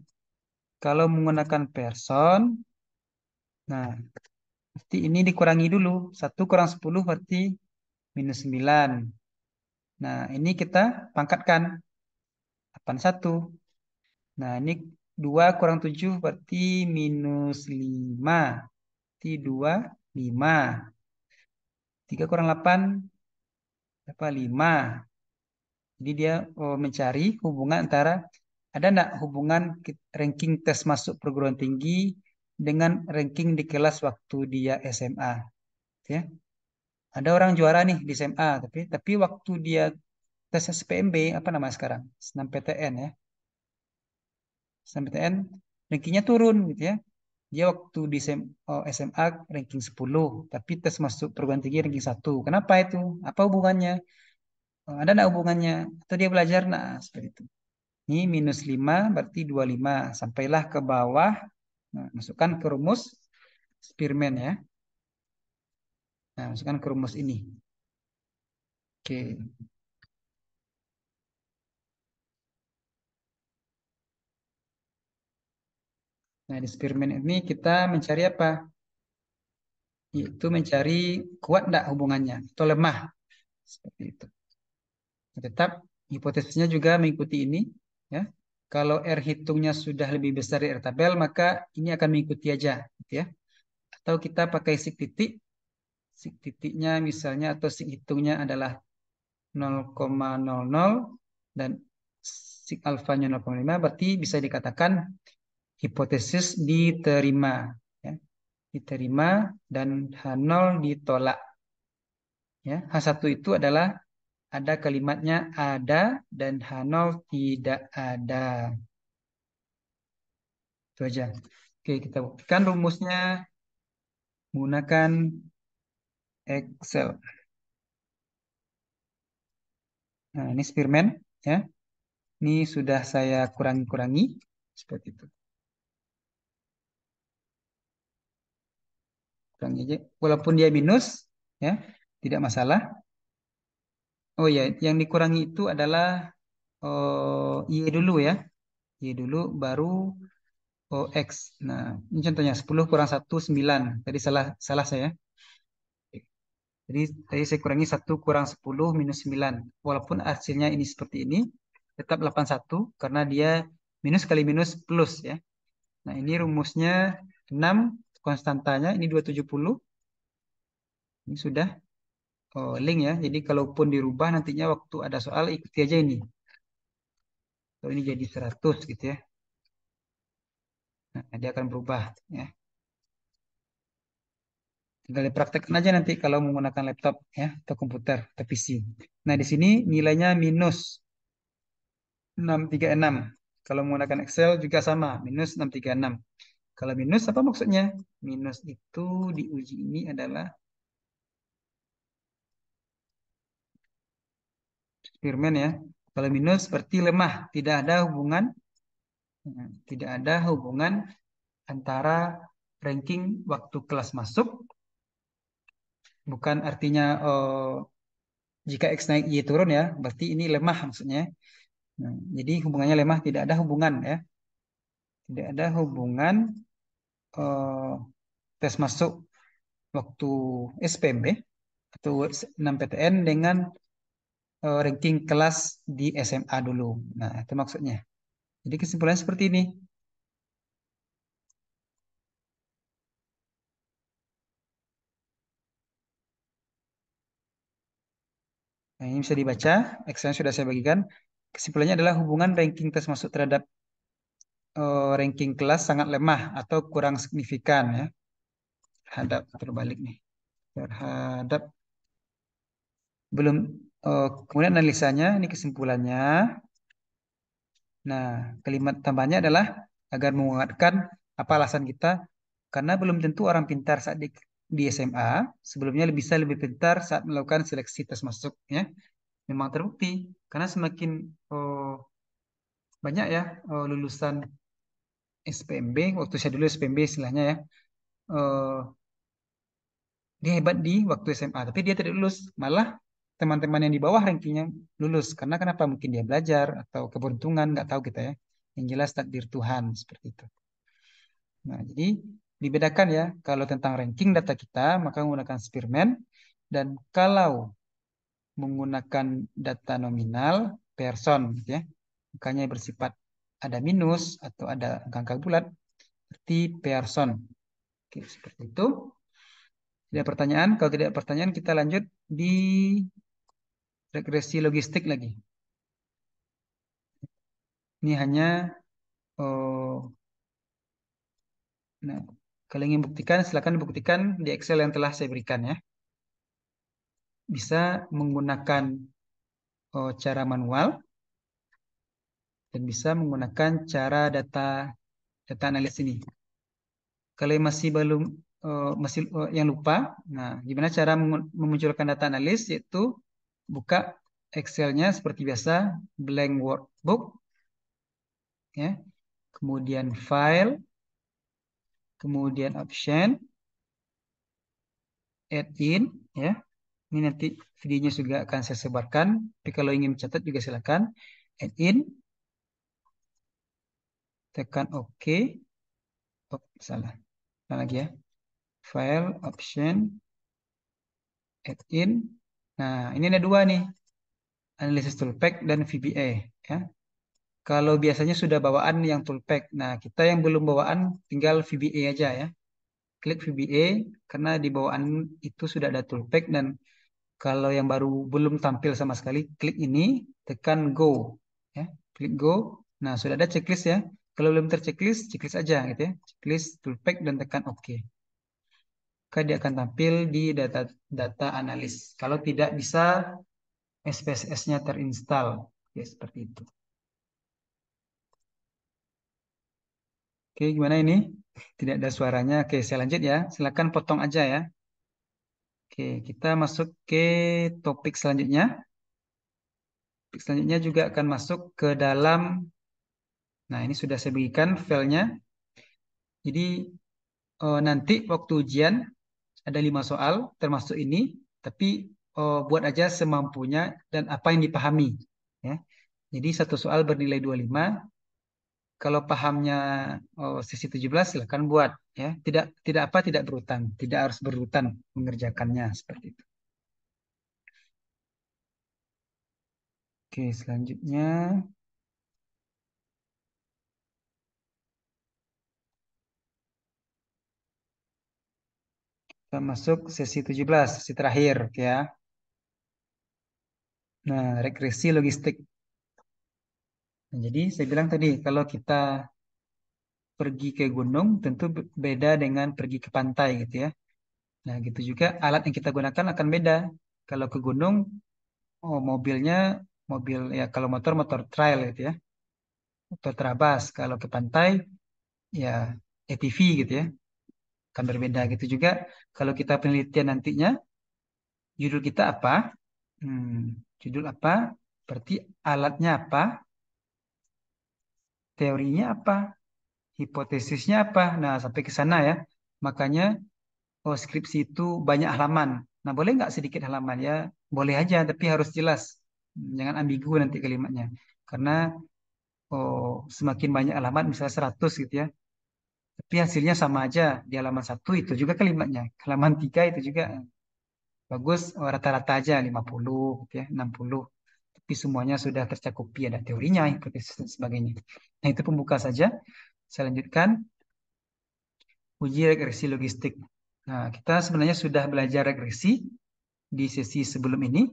Kalau menggunakan person, nah berarti ini dikurangi dulu. 1 kurang 10 berarti -9. Nah, ini kita pangkatkan 81. Nah, ini 2 kurang 7 berarti -5. Berarti 25. 3 kurang 8 berapa? 5. Jadi dia mencari hubungan antara ada enggak hubungan ranking tes masuk perguruan tinggi dengan ranking di kelas waktu dia SMA, ya. Ada orang juara nih di SMA, tapi waktu dia tes SPMB apa nama sekarang? SNMPTN ya. SNMPTN rankingnya turun gitu ya. Dia waktu di SMA ranking 10, tapi tes masuk perguruan tinggi ranking 1. Kenapa itu? Apa hubungannya? Ada enggak hubungannya? Atau dia belajar? Nah, seperti itu. Ini -5 berarti 25. Sampailah ke bawah. Nah, masukkan ke rumus Spearman ya. Nah, masukkan ke rumus ini. Oke. Nah, di Spearman ini kita mencari apa? Yaitu mencari kuat enggak hubungannya atau lemah. Seperti itu. Tetap hipotesisnya juga mengikuti ini. Ya. Kalau R hitungnya sudah lebih besar dari R tabel, maka ini akan mengikuti aja. Gitu ya. Atau kita pakai sig titik. Sig titiknya misalnya atau sig hitungnya adalah 0,00 dan sig alfanya 0,5 berarti bisa dikatakan hipotesis diterima ya. Diterima dan H0 ditolak ya. H1 itu adalah ada kalimatnya ada dan H0 tidak ada. Itu aja. Oke, kita buktikan rumusnya menggunakan Excel. Nah, ini Spearman ya. Ini sudah saya kurangi-kurangi seperti itu. Kurangi aja. Walaupun dia minus, ya, tidak masalah. Oh ya, yang dikurangi itu adalah Y dulu ya. Y dulu baru X. Nah, ini contohnya 10 kurang 1 9. Tadi salah salah saya. Jadi tadi saya kurangi 1 kurang 10 -9. Walaupun hasilnya ini seperti ini, tetap 81 karena dia minus kali minus plus ya. Nah, ini rumusnya 6 konstantanya ini 270. Ini sudah link ya. Jadi kalaupun dirubah nantinya waktu ada soal ikuti aja ini. Kalau ini jadi 100 gitu ya. Nah, dia akan berubah ya. Tinggal dipraktekkan aja nanti kalau menggunakan laptop ya atau komputer atau PC. Nah, di sini nilainya minus 636. Kalau menggunakan Excel juga sama, minus 636. Kalau minus apa maksudnya? Minus itu di uji ini adalah Spearman ya. Kalau minus berarti lemah, tidak ada hubungan antara ranking waktu kelas masuk, bukan artinya jika X naik Y turun ya, berarti ini lemah maksudnya. Nah, jadi hubungannya lemah, tidak ada hubungan ya, tidak ada hubungan eh, tes masuk waktu SPMB atau 6 PTN dengan ranking kelas di SMA dulu. Nah, itu maksudnya. Jadi kesimpulannya seperti ini. Nah, ini bisa dibaca, Excel sudah saya bagikan. Kesimpulannya adalah hubungan ranking tes masuk terhadap ranking kelas sangat lemah atau kurang signifikan ya. Terhadap terbalik nih. Terhadap belum kemudian analisanya ini kesimpulannya. Nah, kalimat tambahnya adalah agar menguatkan apa alasan kita karena belum tentu orang pintar saat di SMA sebelumnya bisa lebih pintar saat melakukan seleksi tes masuk ya. Memang terbukti karena semakin banyak ya lulusan SPMB waktu saya dulu SPMB istilahnya ya dia hebat di waktu SMA tapi dia tidak lulus malah teman-teman yang di bawah rankingnya lulus. Karena kenapa? Mungkin dia belajar atau keberuntungan, nggak tahu kita ya. Yang jelas takdir Tuhan seperti itu. Nah, jadi dibedakan ya. Kalau tentang ranking data kita, maka menggunakan Spearman. Dan kalau menggunakan data nominal, Pearson, gitu ya. Makanya bersifat ada minus atau ada angka bulat, seperti Pearson. Oke, seperti itu. Tidak pertanyaan? Kalau tidak pertanyaan, kita lanjut di regresi logistik lagi. Ini hanya oh, nah, kalau ingin buktikan, silakan buktikan di Excel yang telah saya berikan ya. Bisa menggunakan cara manual dan bisa menggunakan cara data analis ini. Kalau yang masih belum masih yang lupa, nah gimana cara memunculkan data analis? Yaitu buka Excel-nya seperti biasa, blank workbook, ya, kemudian file, kemudian option, add in, ya. Ini nanti videonya juga akan saya sebarkan. Tapi kalau ingin mencatat juga silakan. Add in, tekan OK. Oh, salah. Salah lagi ya. File, option, add in. Nah, ini ada dua nih. Analisis toolpack dan VBA. Ya. Kalau biasanya sudah bawaan yang toolpack. Nah, kita yang belum bawaan tinggal VBA aja ya. Klik VBA karena di bawaan itu sudah ada toolpack dan kalau yang baru belum tampil sama sekali, klik ini, tekan go. Ya, klik go. Nah, sudah ada checklist ya. Kalau belum terchecklist, checklist aja gitu ya. Checklist, toolpack, dan tekan OK. Maka dia akan tampil di data data analis. Kalau tidak bisa SPSS-nya terinstall. Ya, seperti itu. Oke, gimana ini? Tidak ada suaranya. Oke, saya lanjut ya. Silakan potong aja ya. Oke, kita masuk ke topik selanjutnya. Topik selanjutnya juga akan masuk ke dalam. Nah, ini sudah saya berikan filenya. Jadi nanti waktu ujian ada 5 soal, termasuk ini. Tapi buat aja semampunya dan apa yang dipahami. Ya. Jadi satu soal bernilai 25. Kalau pahamnya sesi 17 silakan buat. Ya. Tidak tidak apa tidak berurutan, tidak harus berurutan mengerjakannya seperti itu. Oke, selanjutnya kita masuk sesi 17, sesi terakhir ya. Nah, regresi logistik. Nah, jadi saya bilang tadi kalau kita pergi ke gunung tentu beda dengan pergi ke pantai gitu ya. Nah, gitu juga alat yang kita gunakan akan beda. Kalau ke gunung, mobilnya mobil ya kalau motor motor trail gitu ya. Motor terabas. Kalau ke pantai ya ATV gitu ya. Akan berbeda gitu juga kalau kita penelitian nantinya judul kita apa? Judul apa? Berarti alatnya apa? Teorinya apa? Hipotesisnya apa? Nah, sampai ke sana ya. Makanya skripsi itu banyak halaman. Nah, boleh nggak sedikit halaman ya? Boleh aja, tapi harus jelas. Jangan ambigu nanti kalimatnya. Karena semakin banyak halaman, misalnya 100 gitu ya. Tapi hasilnya sama aja. Di halaman 1 itu juga kalimatnya. Halaman 3 itu juga bagus. Rata-rata aja 50 gitu ya, 60. Tapi semuanya sudah tercakupi. Ada teorinya, hipotesis, dan sebagainya. Nah, itu pembuka saja. Saya lanjutkan. Uji regresi logistik. Nah, kita sebenarnya sudah belajar regresi di sesi sebelum ini,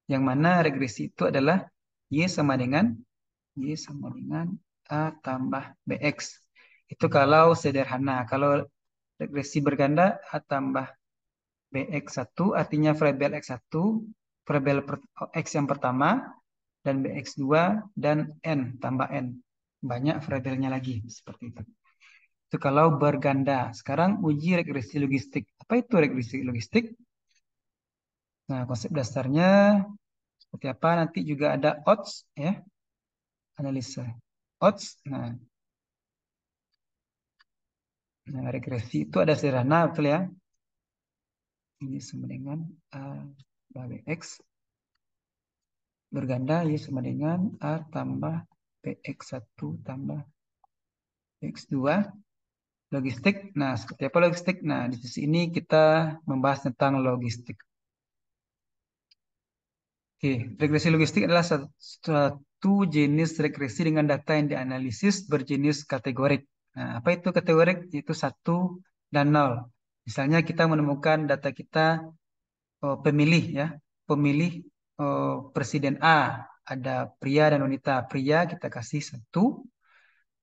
yang mana regresi itu adalah Y sama dengan A tambah BX. Itu kalau sederhana. Kalau regresi berganda, A tambah BX1 artinya variabel X1, variabel X yang pertama, dan BX2, dan N tambah N. Banyak variabelnya lagi, seperti itu. Itu kalau berganda. Sekarang uji regresi logistik. Apa itu regresi logistik? Nah, konsep dasarnya seperti apa? Nanti juga ada odds ya, analisa odds. Nah, regresi itu ada sederhana, betul ya? Ini sama dengan A bagi X. berganda Y sama dengan A tambah PX1 tambah PX2 logistik. Nah, seperti apa logistik? Nah, di sini kita membahas tentang logistik. Oke, regresi logistik adalah suatu jenis regresi dengan data yang dianalisis berjenis kategorik. Nah, apa itu kategorik? Itu satu dan nol. Misalnya kita menemukan data kita pemilih ya, pemilih presiden A, ada pria dan wanita. Pria kita kasih satu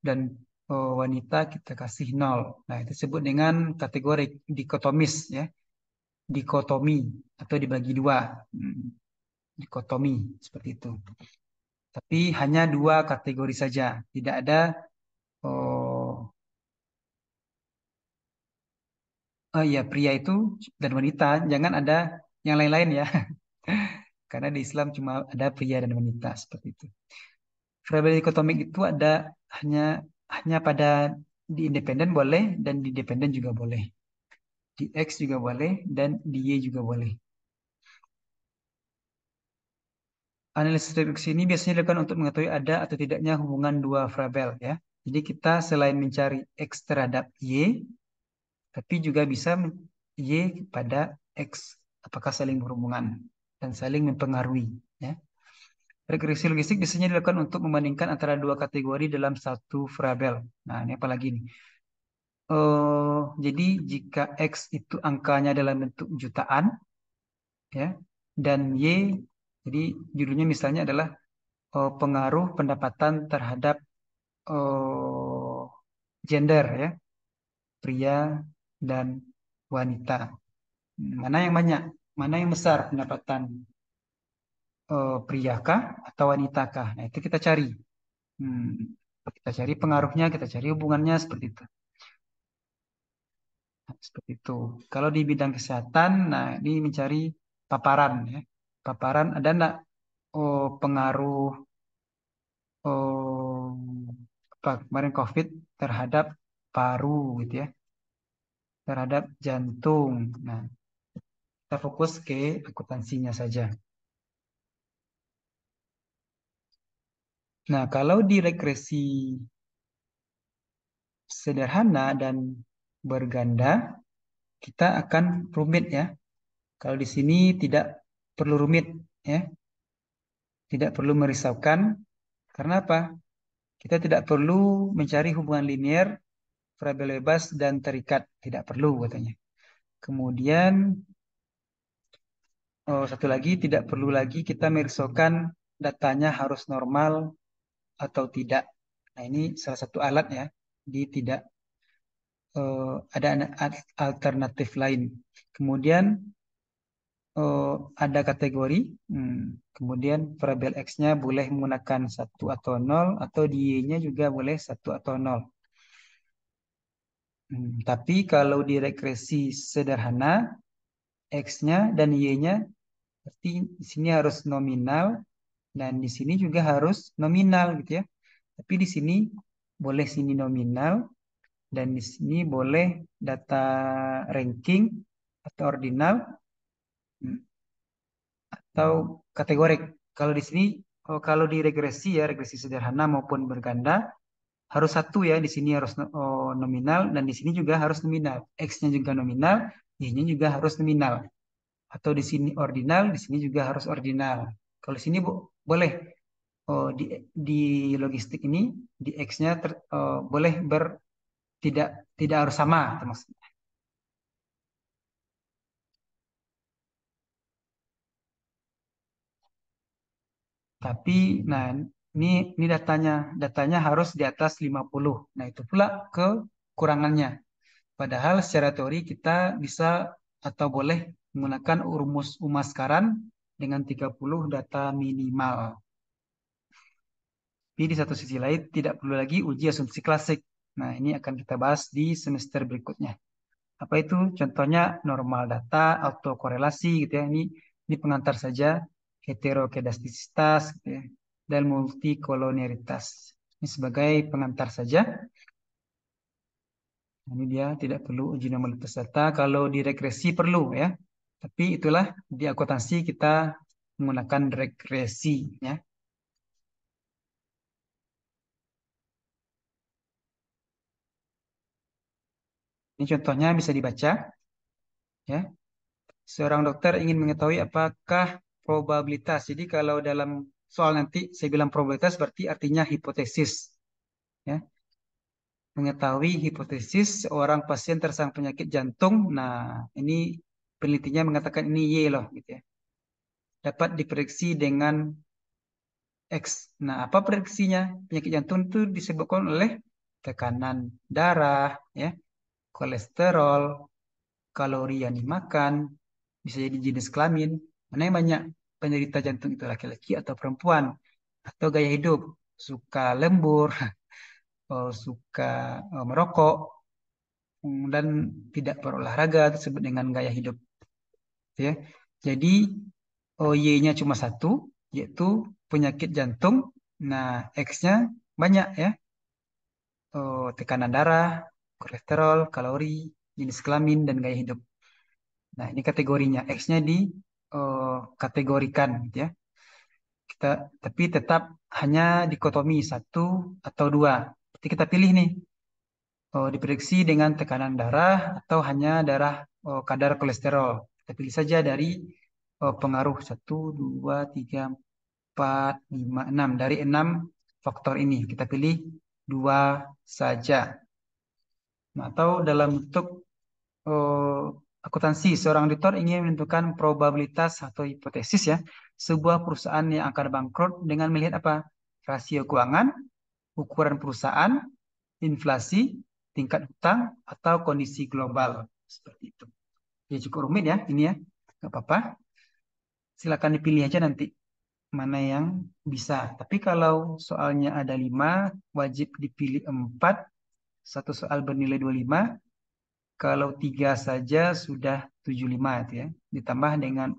dan wanita kita kasih nol. Nah, itu disebut dengan kategorik dikotomis ya, dikotomi atau dibagi dua. Hmm, dikotomi seperti itu. Tapi hanya dua kategori saja, tidak ada oh, ya pria itu dan wanita, jangan ada yang lain-lain ya, karena di Islam cuma ada pria dan wanita seperti itu. Variabel dikotomik itu ada hanya hanya pada di independen boleh dan di dependen juga boleh. Di X juga boleh dan di Y juga boleh. Analisis reduksi ini biasanya dilakukan untuk mengetahui ada atau tidaknya hubungan dua variabel ya. Jadi kita selain mencari X terhadap Y, tapi juga bisa Y pada X apakah saling berhubungan dan saling mempengaruhi ya. Regresi logistik biasanya dilakukan untuk membandingkan antara dua kategori dalam satu variabel. Nah, ini apa lagi nih? Jadi jika X itu angkanya dalam bentuk jutaan ya dan Y jadi judulnya misalnya adalah pengaruh pendapatan terhadap eh, gender ya, pria dan wanita. Mana yang banyak? Mana yang besar pendapatan pria kah atau wanita kah? Nah, itu kita cari. Hmm, kita cari pengaruhnya, kita cari hubungannya seperti itu. Nah, seperti itu. Kalau di bidang kesehatan, nah ini mencari paparan ya. Paparan ada enggak pengaruh oh, apa kemarin COVID terhadap paru gitu ya, terhadap jantung. Nah, kita fokus ke akuntansinya saja. Nah, kalau di regresi sederhana dan berganda, kita akan rumit ya. Kalau di sini tidak perlu rumit ya, tidak perlu merisaukan. Karena apa? Kita tidak perlu mencari hubungan linear, variabel bebas dan terikat, tidak perlu katanya. Kemudian satu lagi tidak perlu lagi kita merisaukan datanya harus normal atau tidak. Nah, ini salah satu alat ya. Di tidak ada alternatif lain. Kemudian ada kategori. Kemudian variabel X-nya boleh menggunakan satu atau nol atau di Y-nya juga boleh satu atau nol. Tapi kalau di regresi sederhana, X-nya dan Y-nya berarti di sini harus nominal dan di sini juga harus nominal gitu ya. Tapi di sini boleh sini nominal dan di sini boleh data ranking atau ordinal atau kategorik. Kalau di sini, kalau di regresi ya, regresi sederhana maupun berganda, harus satu ya, di sini harus nominal, dan di sini juga harus nominal. X-nya juga nominal, Y-nya juga harus nominal. Atau di sini ordinal, di sini juga harus ordinal. Kalau di sini boleh, di logistik ini, di X-nya boleh tidak tidak harus sama, termasuk. Tapi, nah ini datanya, datanya harus di atas 50. Nah itu pula kekurangannya. Padahal secara teori kita bisa atau boleh menggunakan rumus Umaskaran dengan 30 data minimal. Tapi di satu sisi lain tidak perlu lagi uji asumsi klasik. Nah ini akan kita bahas di semester berikutnya. Apa itu? Contohnya normal data, autokorelasi gitu ya. Ini pengantar saja, heterokedastisitas gitu ya, dan multikolonialitas. Ini sebagai pengantar saja. Ini dia tidak perlu uji normalitas data. Kalau di regresi perlu ya. Tapi itulah di akuntansi kita menggunakan regresi ya. Ini contohnya bisa dibaca ya. Seorang dokter ingin mengetahui apakah probabilitas. Jadi kalau dalam soal nanti saya bilang probabilitas berarti artinya hipotesis ya. Mengetahui hipotesis seorang pasien tersangkut penyakit jantung. Nah, ini penelitinya mengatakan ini Y loh gitu ya. Dapat diprediksi dengan X. Nah, apa prediksinya? Penyakit jantung itu disebabkan oleh tekanan darah, ya, kolesterol, kalori yang dimakan, bisa jadi jenis kelamin. Mana yang banyak penderita jantung itu laki-laki atau perempuan, atau gaya hidup, suka lembur, oh, suka merokok, dan tidak berolahraga tersebut dengan gaya hidup, ya. Jadi Y-nya cuma satu, yaitu penyakit jantung. Nah, X-nya banyak ya. Tekanan darah, kolesterol, kalori, jenis kelamin, dan gaya hidup. Nah, ini kategorinya. X-nya di kategorikan, gitu ya. Kita, tapi tetap hanya dikotomi satu atau dua. Jadi kita pilih nih, diprediksi dengan tekanan darah atau hanya darah kadar kolesterol. Kita pilih saja dari pengaruh satu, dua, tiga, 4, 5, 6. Dari 6 faktor ini, kita pilih dua saja. Nah, atau dalam bentuk akuntansi, seorang auditor ingin menentukan probabilitas atau hipotesis ya, sebuah perusahaan yang akan bangkrut dengan melihat apa? Rasio keuangan, ukuran perusahaan, inflasi, tingkat hutang, atau kondisi global. Seperti itu. Ya cukup rumit ya, ini ya. Nggak apa-apa. Silakan dipilih aja nanti mana yang bisa. Tapi kalau soalnya ada 5, wajib dipilih 4. Satu soal bernilai 25. Kalau 3 saja sudah 75 itu ya. Ditambah dengan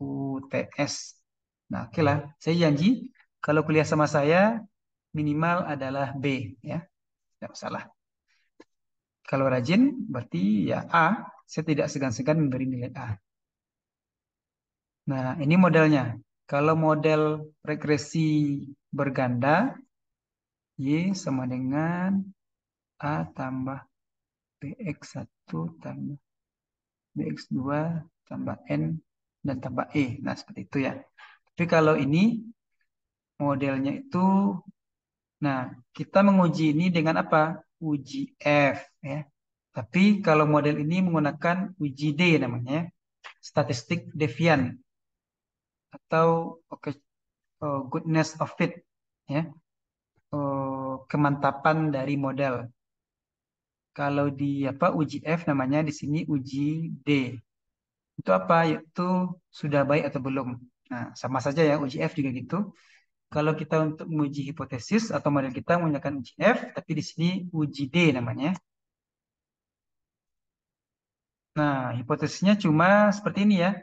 UTS. Nah, oke lah. Saya janji kalau kuliah sama saya minimal adalah B ya. Tidak masalah. Kalau rajin berarti ya A. Saya tidak segan-segan memberi nilai A. Nah, ini modelnya. Kalau model regresi berganda, Y sama dengan A tambah BX1 tambah BX2 tambah N dan tambah E. Nah, seperti itu ya. Tapi kalau ini modelnya itu, nah, kita menguji ini dengan apa? Uji F ya. Tapi kalau model ini menggunakan uji D namanya, statistik devian atau oke, goodness of fit ya. Kemantapan dari model. Kalau di apa uji F namanya di sini uji D. Itu apa? Yaitu sudah baik atau belum. Nah, sama saja ya uji F juga gitu. Kalau kita untuk menguji hipotesis atau model kita menggunakan uji F, tapi di sini uji D namanya. Nah, hipotesisnya cuma seperti ini ya.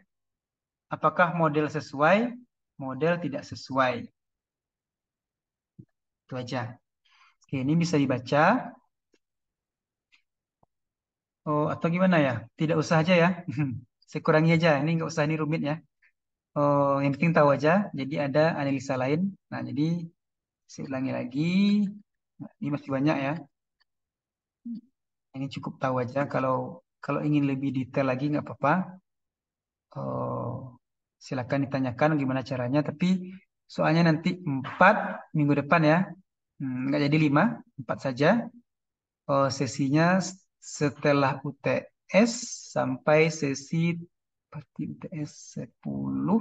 Apakah model sesuai? Model tidak sesuai. Itu aja. Oke, ini bisa dibaca. Oh, atau gimana ya? Tidak usah aja ya. Saya kurangi aja. Ini nggak usah, ini rumit ya. Oh, yang penting tahu aja. Jadi ada analisa lain. Nah, jadi saya ulangi lagi. Nah, ini masih banyak ya. Ini cukup tahu aja. Kalau kalau ingin lebih detail lagi nggak apa-apa. Oh, silakan ditanyakan gimana caranya. Tapi soalnya nanti 4 minggu depan ya. Nggak jadi 5, 4 saja. Oh, sesinya setelah UTS sampai sesi berarti UTS 10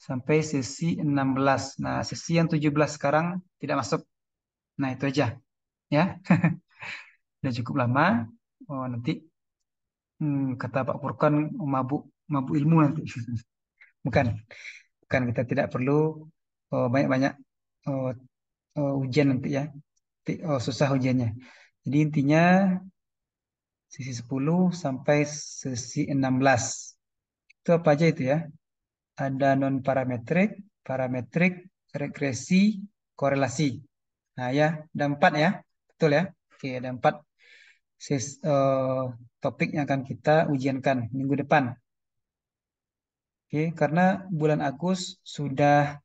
sampai sesi 16. Nah, sesi yang 17 sekarang tidak masuk. Nah, itu aja ya. Udah cukup lama. Oh, nanti kata Pak Furkan mabuk mabuk ilmu nanti. Bukan, bukan kita tidak perlu banyak-banyak oh, ujian nanti ya. Susah ujiannya. Jadi intinya sesi 10 sampai sesi 16. Itu apa aja itu ya? Ada non parametrik, parametrik, regresi, korelasi. Nah ya, ada 4 ya. Betul ya? Oke, ada 4 topik yang akan kita ujiankan minggu depan. Oke, karena bulan Agustus sudah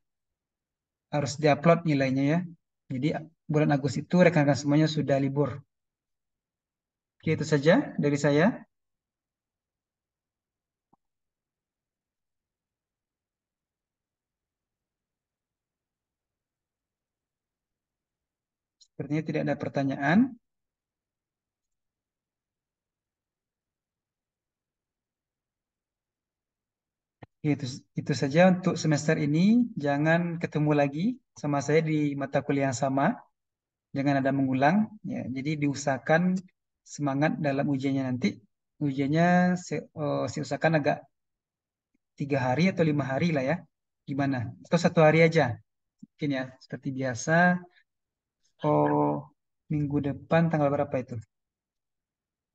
harus diupload nilainya ya. Jadi bulan Agustus itu rekan-rekan semuanya sudah libur. Oke, itu saja dari saya. Sepertinya tidak ada pertanyaan. Oke, itu saja untuk semester ini. Jangan ketemu lagi sama saya di mata kuliah yang sama. Jangan ada mengulang. Ya, jadi diusahakan semangat dalam ujiannya nanti. Ujiannya saya usahakan agak 3 hari atau 5 hari lah ya. Gimana? Atau 1 hari aja. Mungkin ya, seperti biasa. Oh, minggu depan tanggal berapa itu?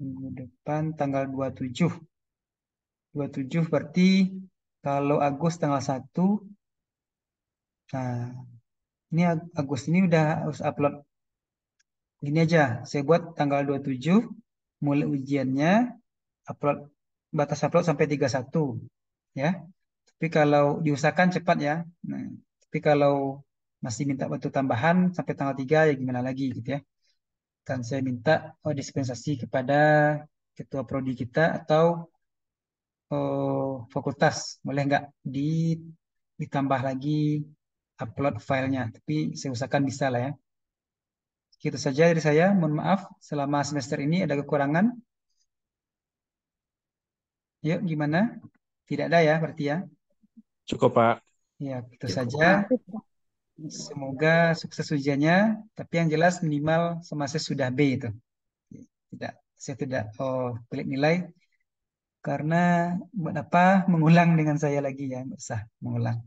Minggu depan tanggal 27. 27 berarti kalau Agus tanggal 1. Nah, ini Agus ini udah harus upload. Gini aja, saya buat tanggal 27 mulai ujiannya, upload batas upload sampai 31 ya. Tapi kalau diusahakan cepat ya. Nah, tapi kalau masih minta waktu tambahan sampai tanggal 3 ya gimana lagi gitu ya. Kan saya minta dispensasi kepada ketua prodi kita atau fakultas. Boleh nggak ditambah lagi upload filenya. Tapi saya usahakan bisa lah ya. Itu saja dari saya. Mohon maaf selama semester ini ada kekurangan. Yuk gimana? Tidak ada ya berarti ya. Cukup, Pak. Ya, itu Cukup. saja. Semoga sukses ujiannya, tapi yang jelas minimal sama saya sudah B itu. Tidak, saya tidak pelik nilai karena buat apa mengulang dengan saya lagi ya, nggak usah mengulang.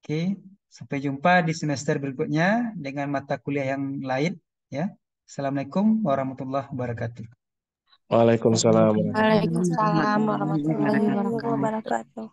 Oke, sampai jumpa di semester berikutnya dengan mata kuliah yang lain ya. Assalamualaikum warahmatullahi wabarakatuh. Waalaikumsalam. Waalaikumsalam Waalaikumsalam warahmatullahi warahmatullahi wabarakatuh. wabarakatuh.